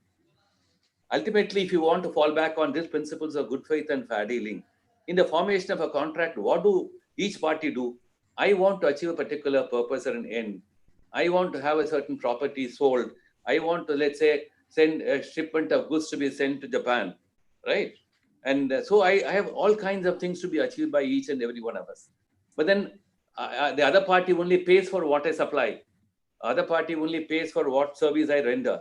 Ultimately, if you want to fall back on these principles of good faith and fair dealing, in the formation of a contract, what do each party do? I want to achieve a particular purpose or an end. I want to have a certain property sold. I want to, let's say, send a shipment of goods to be sent to Japan, right? And so I have all kinds of things to be achieved by each and every one of us. But then the other party only pays for what I supply. Other party only pays for what service I render.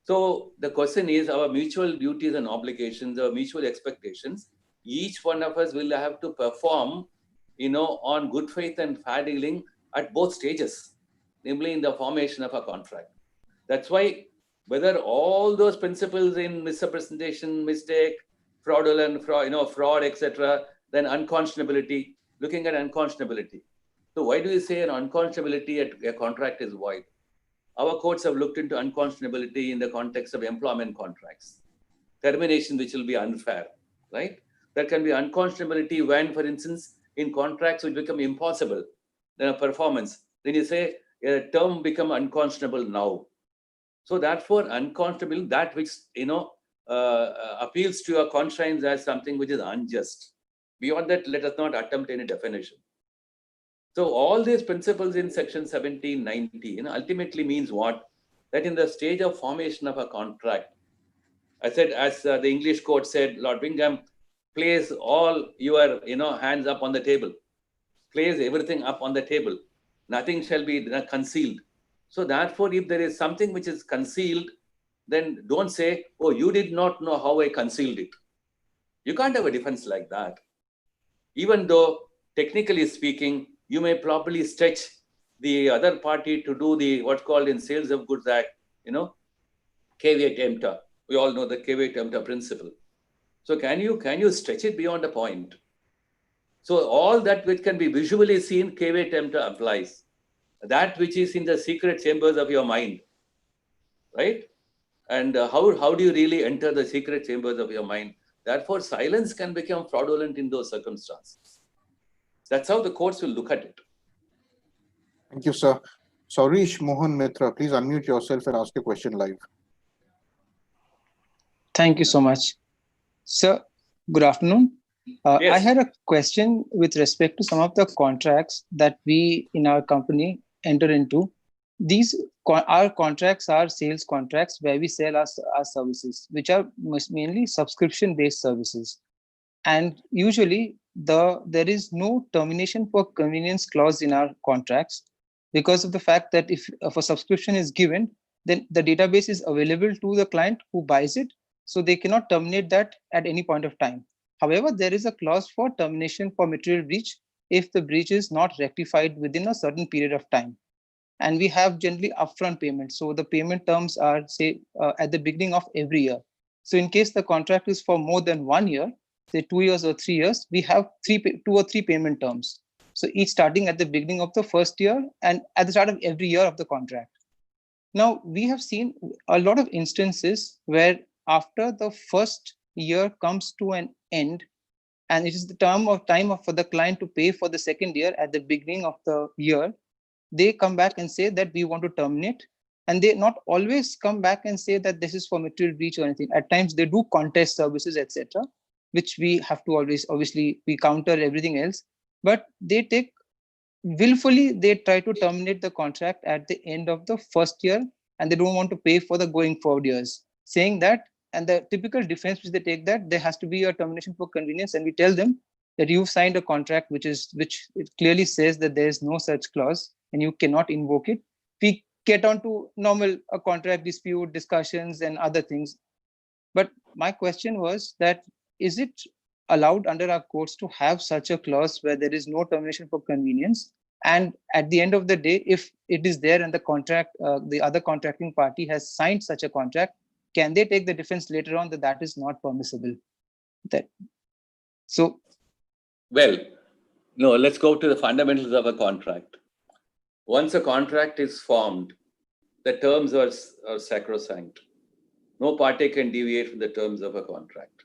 So the question is our mutual duties and obligations, our mutual expectations, each one of us will have to perform, on good faith and fair dealing at both stages, namely in the formation of a contract. That's why whether all those principles in misrepresentation, mistake, fraudulent, fraud, etc., then unconscionability, looking at unconscionability. So why do you say an unconscionability at a contract is void? Our courts have looked into unconscionability in the context of employment contracts. Termination which will be unfair, right? There can be unconscionability when, for instance, in contracts which become impossible, then a performance, then you say a term become unconscionable now. So therefore, unconscionable, that which, appeals to your conscience as something which is unjust. Beyond that, let us not attempt any definition. So all these principles in section 17, 19 ultimately means what? That in the stage of formation of a contract, I said, as the English court said, Lord Bingham, place all your hands up on the table. Place everything up on the table. Nothing shall be concealed. So therefore, if there is something which is concealed, then don't say, oh, you did not know how I concealed it. You can't have a defense like that. Even though, technically speaking, you may probably stretch the other party to do the what's called in Sales of Goods Act, caveat emptor. We all know the caveat emptor principle. So can you stretch it beyond a point? So all that which can be visually seen, caveat emptor applies. That which is in the secret chambers of your mind, right? And how do you really enter the secret chambers of your mind? Therefore, silence can become fraudulent in those circumstances. That's how the courts will look at it. Thank you, sir. Saurish Mohan Mitra, please unmute yourself and ask a question live. Thank you so much. Sir, good afternoon. Yes. I had a question with respect to some of the contracts that we in our company enter into. Our contracts are sales contracts where we sell our services, which are mainly subscription-based services. And usually there is no termination for convenience clause in our contracts, because of the fact that if a subscription is given, then the database is available to the client who buys it, so they cannot terminate that at any point of time. However, there is a clause for termination for material breach if the breach is not rectified within a certain period of time. And we have generally upfront payments. So the payment terms are, say, at the beginning of every year. So in case the contract is for more than 1 year, say 2 years or 3 years, we have 2 or 3 payment terms. So each starting at the beginning of the first year and at the start of every year of the contract. Now, we have seen a lot of instances where after the first year comes to an end, and it is the time for the client to pay for the second year at the beginning of the year, they come back and say that we want to terminate. And they not always come back and say that this is for material breach or anything. At times they do contest services, etc., which we have to always, obviously, we counter everything else. But they take willfully, they try to terminate the contract at the end of the first year, and they don't want to pay for the going forward years, saying that, and the typical defense which they take, that there has to be a termination for convenience. And we tell them that you've signed a contract which it clearly says that there is no such clause and you cannot invoke it. We get on to normal contract dispute discussions and other things. But my question was that, is it allowed under our courts to have such a clause where there is no termination for convenience? And at the end of the day, if it is there and the contract, the other contracting party has signed such a contract, can they take the defense later on that that is not permissible? Well, no, let's go to the fundamentals of a contract. Once a contract is formed, the terms are sacrosanct. No party can deviate from the terms of a contract.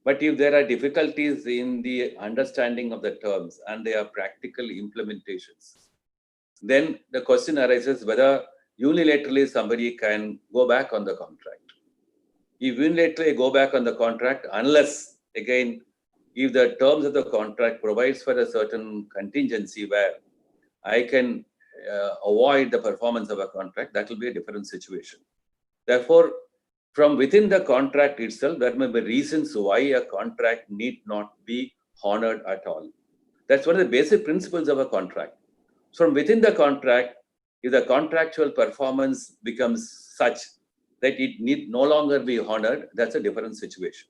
But if there are difficulties in the understanding of the terms and there are practical implementations, then the question arises whether unilaterally somebody can go back on the contract. If unilaterally go back on the contract, unless, again, if the terms of the contract provides for a certain contingency where I can avoid the performance of a contract, that will be a different situation. Therefore, from within the contract itself, there may be reasons why a contract need not be honored at all. That's one of the basic principles of a contract. From within the contract, if the contractual performance becomes such that it need no longer be honored, that's a different situation.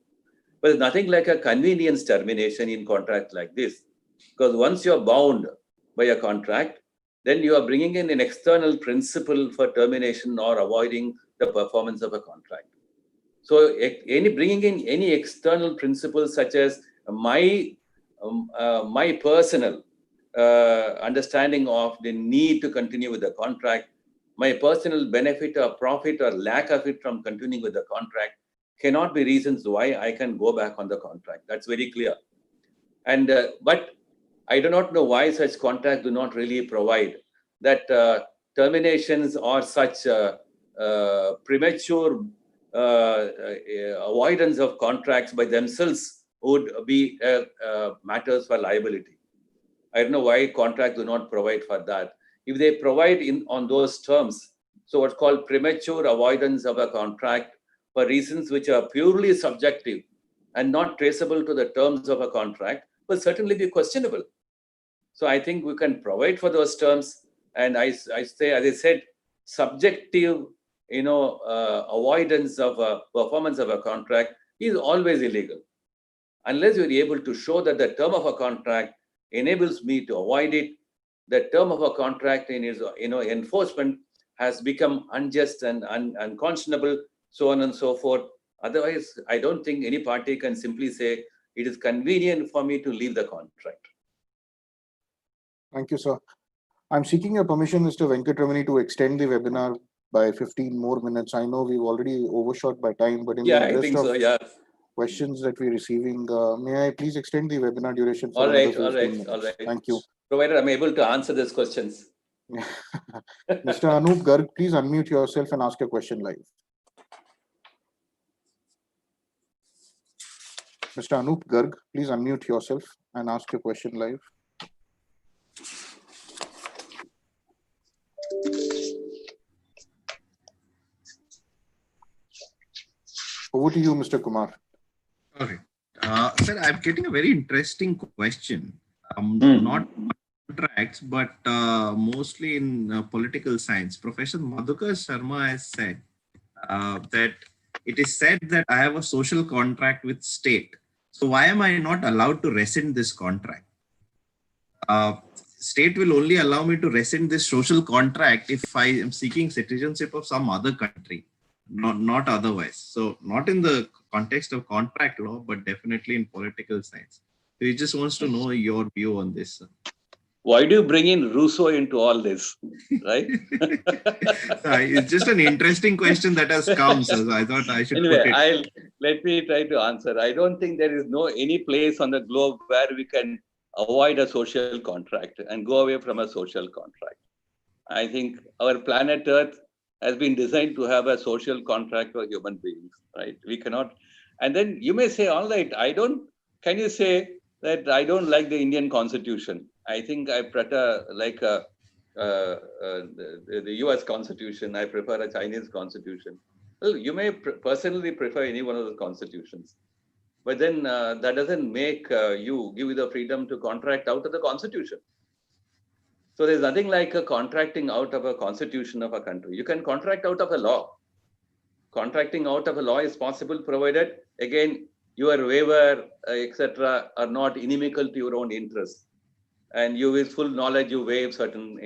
But there's nothing like a convenience termination in contract like this. Because once you're bound by a contract, then you are bringing in an external principle for termination or avoiding the performance of a contract. So bringing in any external principles such as my personal understanding of the need to continue with the contract, my personal benefit or profit or lack of it from continuing with the contract cannot be reasons why I can go back on the contract. That's very clear. And but I do not know why such contracts do not really provide that terminations or such premature avoidance of contracts by themselves would be matters for liability. I don't know why contracts do not provide for that. If they provide on those terms, so what's called premature avoidance of a contract for reasons which are purely subjective and not traceable to the terms of a contract, will certainly be questionable. So I think we can provide for those terms. And I say, as I said, subjective, avoidance of a performance of a contract is always illegal, unless you're able to show that the term of a contract enables me to avoid it. The term of a contract in its enforcement has become unjust and unconscionable, so on and so forth. Otherwise, I don't think any party can simply say it is convenient for me to leave the contract. Thank you, sir. I'm seeking your permission, Mr. Venkataramani, to extend the webinar by 15 more minutes. I know we've already overshot by time, but in the interest of questions that we're receiving, may I please extend the webinar duration for another 15 minutes? All right. Thank you. Provided I'm able to answer these questions. Mr. Anup Garg, please unmute yourself and ask your question live. Mr. Anup Garg, please unmute yourself and ask your question live. Over to you, Mr. Kumar. Okay. Sir, I'm getting a very interesting question. Not contracts, but mostly in political science. Professor Madhukar Sharma has said that it is said that I have a social contract with state. So why am I not allowed to rescind this contract? State will only allow me to rescind this social contract if I am seeking citizenship of some other country, not otherwise. So not in the context of contract law, but definitely in political science. So he just wants to know your view on this, sir. Why do you bring in Rousseau into all this, right? It's just an interesting question that has come, so I thought I should anyway, put it. Let me try to answer. I don't think there is any place on the globe where we can avoid a social contract and go away from a social contract. I think our planet Earth has been designed to have a social contract for human beings, right? We cannot. And then you may say, all right, can you say that I don't like the Indian Constitution? I think I prefer like the US Constitution. I prefer a Chinese Constitution. Well, you may personally prefer any one of the constitutions. But then that doesn't make give you the freedom to contract out of the Constitution. So there's nothing like a contracting out of a constitution of a country. You can contract out of a law. Contracting out of a law is possible provided, again, your waiver, etc., are not inimical to your own interests. And you with full knowledge, you waive certain,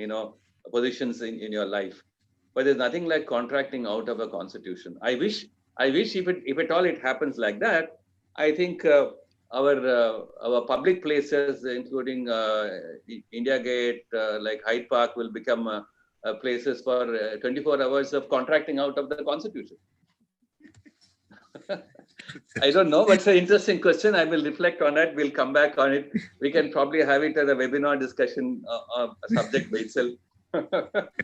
positions in your life. But there's nothing like contracting out of a constitution. I wish if at all it happens like that, I think our public places, including India Gate, like Hyde Park, will become places for 24 hours of contracting out of the Constitution. I don't know, but it's an interesting question. I will reflect on it. We'll come back on it. We can probably have it as a webinar discussion subject by itself.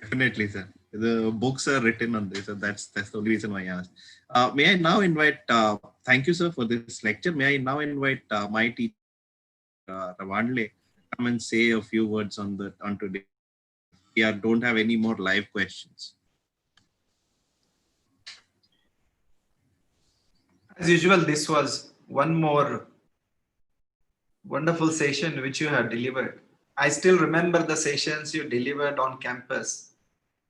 Definitely, sir. The books are written on this, and that's the only reason why I asked. May I now invite, thank you, sir, for this lecture. May I now invite my teacher, Ravandle, to come and say a few words on today. We don't have any more live questions. As usual, this was one more wonderful session which you have delivered. I still remember the sessions you delivered on campus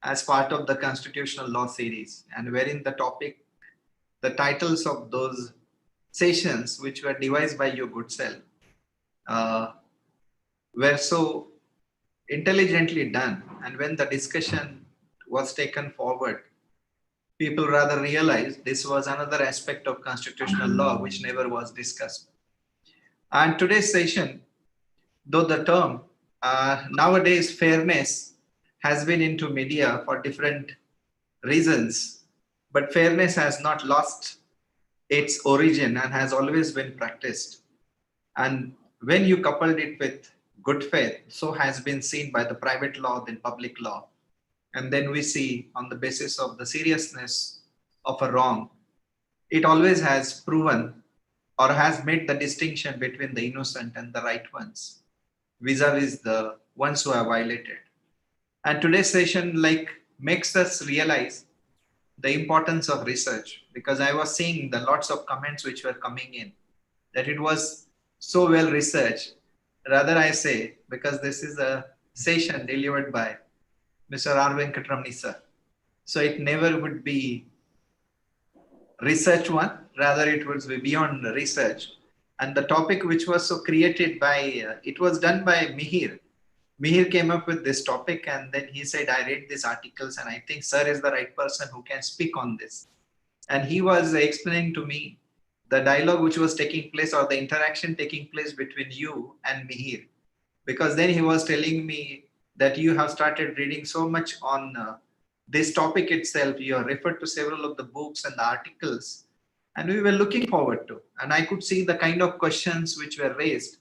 as part of the constitutional law series, and wherein the titles of those sessions, which were devised by your good self, were so intelligently done. And when the discussion was taken forward, people rather realized this was another aspect of constitutional law which never was discussed. And today's session, though the term nowadays fairness has been into media for different reasons, but fairness has not lost its origin and has always been practiced. And when you coupled it with good faith, so has been seen by the private law, then public law. And then we see on the basis of the seriousness of a wrong, it always has proven or has made the distinction between the innocent and the right ones, vis-a-vis the ones who have violated. And today's session makes us realize the importance of research, because I was seeing the lots of comments which were coming in, that it was so well researched. Rather I say, because this is a session delivered by Mr. R. Venkataramani sir. So it never would be research one, rather it would be beyond research. And the topic which was so created by, it was done by Mihir. Mihir came up with this topic, and then he said, I read these articles and I think sir is the right person who can speak on this. And he was explaining to me the dialogue which was taking place, or the interaction taking place between you and Mihir. Because then he was telling me that you have started reading so much on this topic itself. You have referred to several of the books and the articles, and we were looking forward to. And I could see the kind of questions which were raised.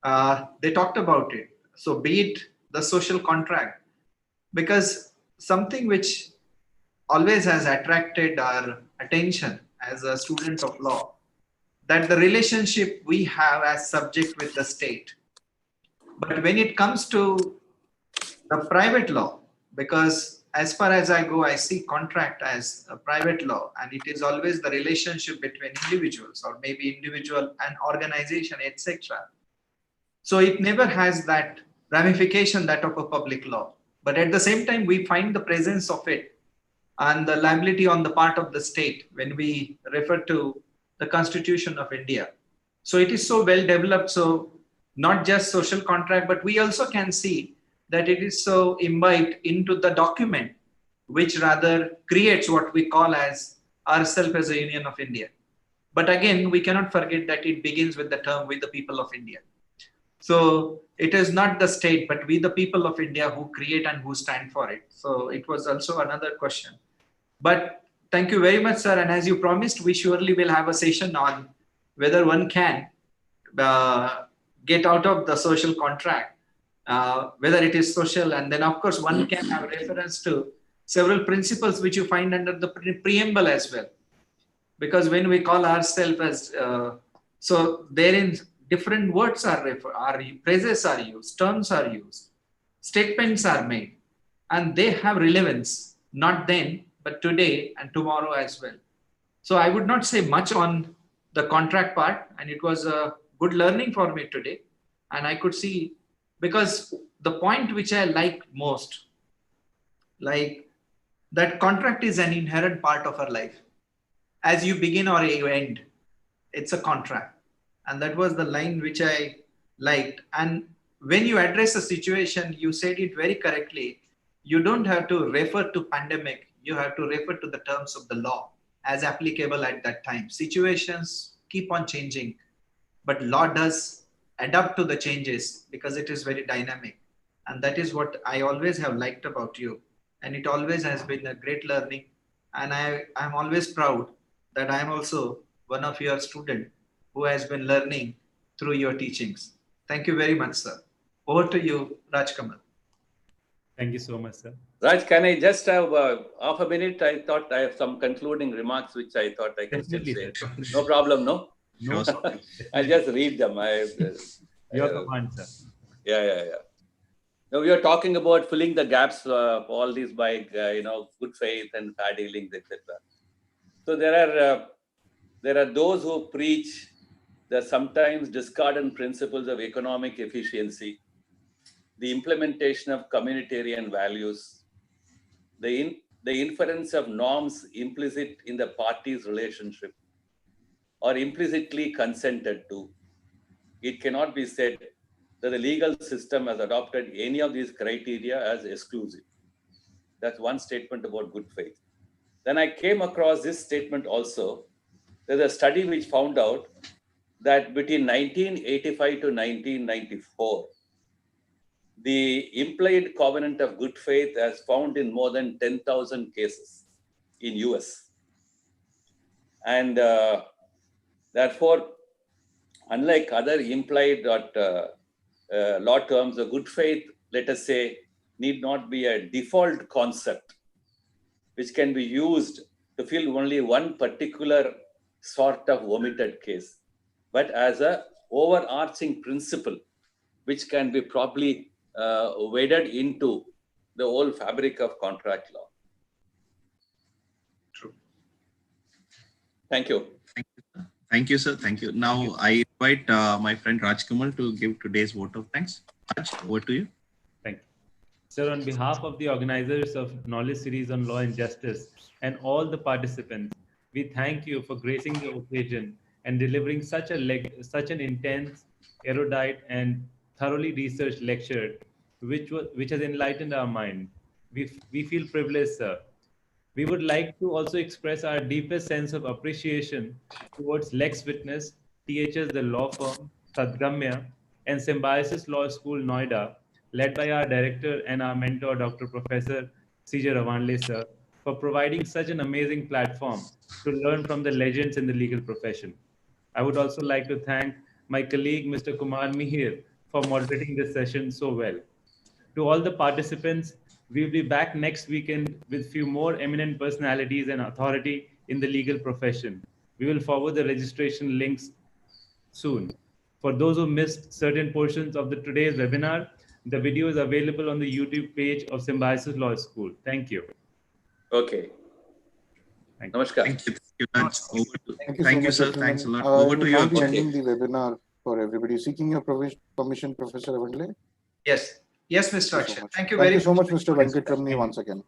They talked about it. So be it the social contract, because something which always has attracted our attention as a student of law, that the relationship we have as subject with the state. But when it comes to the private law, because as far as I go, I see contract as a private law, and it is always the relationship between individuals or maybe individual and organization, etc. So it never has that ramification that of a public law. But at the same time, we find the presence of it and the liability on the part of the state when we refer to the Constitution of India. So it is so well developed. So not just social contract, but we also can see that it is so imbibed into the document, which rather creates what we call as ourselves as a Union of India. But again, we cannot forget that it begins with the term "with the people of India." So it is not the state, but we the people of India who create and who stand for it. So it was also another question. But thank you very much, sir. And as you promised, we surely will have a session on whether one can get out of the social contract, whether it is social. And then, of course, one can have reference to several principles which you find under the preamble as well. Because when we call ourselves as, so therein different words are phrases are used, terms are used, statements are made, and they have relevance, not then, but today and tomorrow as well. So I would not say much on the contract part, and it was a good learning for me today. And I could see, because the point which I like most, like that contract is an inherent part of our life. As you begin or you end, it's a contract. And that was the line which I liked. And when you address a situation, you said it very correctly. You don't have to refer to pandemic. You have to refer to the terms of the law as applicable at that time. Situations keep on changing, but law does adapt to the changes because it is very dynamic. And that is what I always have liked about you. And it always has been a great learning. And I'm always proud that I'm also one of your students who has been learning through your teachings. Thank you very much, sir. Over to you, Raj Kamal. Thank you so much, sir. Raj, can I just have half a minute? I thought I have some concluding remarks, which I thought I could still say. No problem, no? No. I'll just read them. Your command, sir. Yeah. Now, we are talking about filling the gaps of all these by, good faith and fair dealings, etc. So there are those who preach the sometimes discordant principles of economic efficiency, the implementation of communitarian values, the inference of norms implicit in the parties' relationship or implicitly consented to. It cannot be said that the legal system has adopted any of these criteria as exclusive. That's one statement about good faith. Then I came across this statement also. There's a study which found out that between 1985 to 1994, the implied covenant of good faith has found in more than 10,000 cases in US. And therefore, unlike other implied law terms, the good faith, let us say, need not be a default concept which can be used to fill only one particular sort of omitted case, but as an overarching principle which can be properly waded into the whole fabric of contract law. True. Thank you. Thank you, sir. Thank you. Now I invite my friend Raj Kamal to give today's vote of thanks. Raj, over to you. Thank you. Sir, on behalf of the organizers of Knowledge Series on Law and Justice and all the participants, we thank you for gracing the occasion and delivering such an intense, erudite, and thoroughly researched lecture, which has enlightened our mind. We feel privileged, sir. We would like to also express our deepest sense of appreciation towards Lex Witness, THS the law firm, SADGAMAYA, and Symbiosis Law School, Noida, led by our director and our mentor, Dr. Professor C.J. Ravanle, sir, for providing such an amazing platform to learn from the legends in the legal profession. I would also like to thank my colleague, Mr. Kumar Mihir, for moderating this session so well. To all the participants, we'll be back next weekend with few more eminent personalities and authority in the legal profession. We will forward the registration links soon. For those who missed certain portions of today's webinar, The video is available on the YouTube page of Symbiosis Law School. Thank you. Okay. Namaskar. Thank you. Thank you so much, sir. Thanks a lot. I Over will to you. now be ending the webinar for everybody. Seeking your permission, Professor Avandle. Yes, Mr. Akshay. Thank you Thank very you so much. much, Mr. Venkataramani, once again.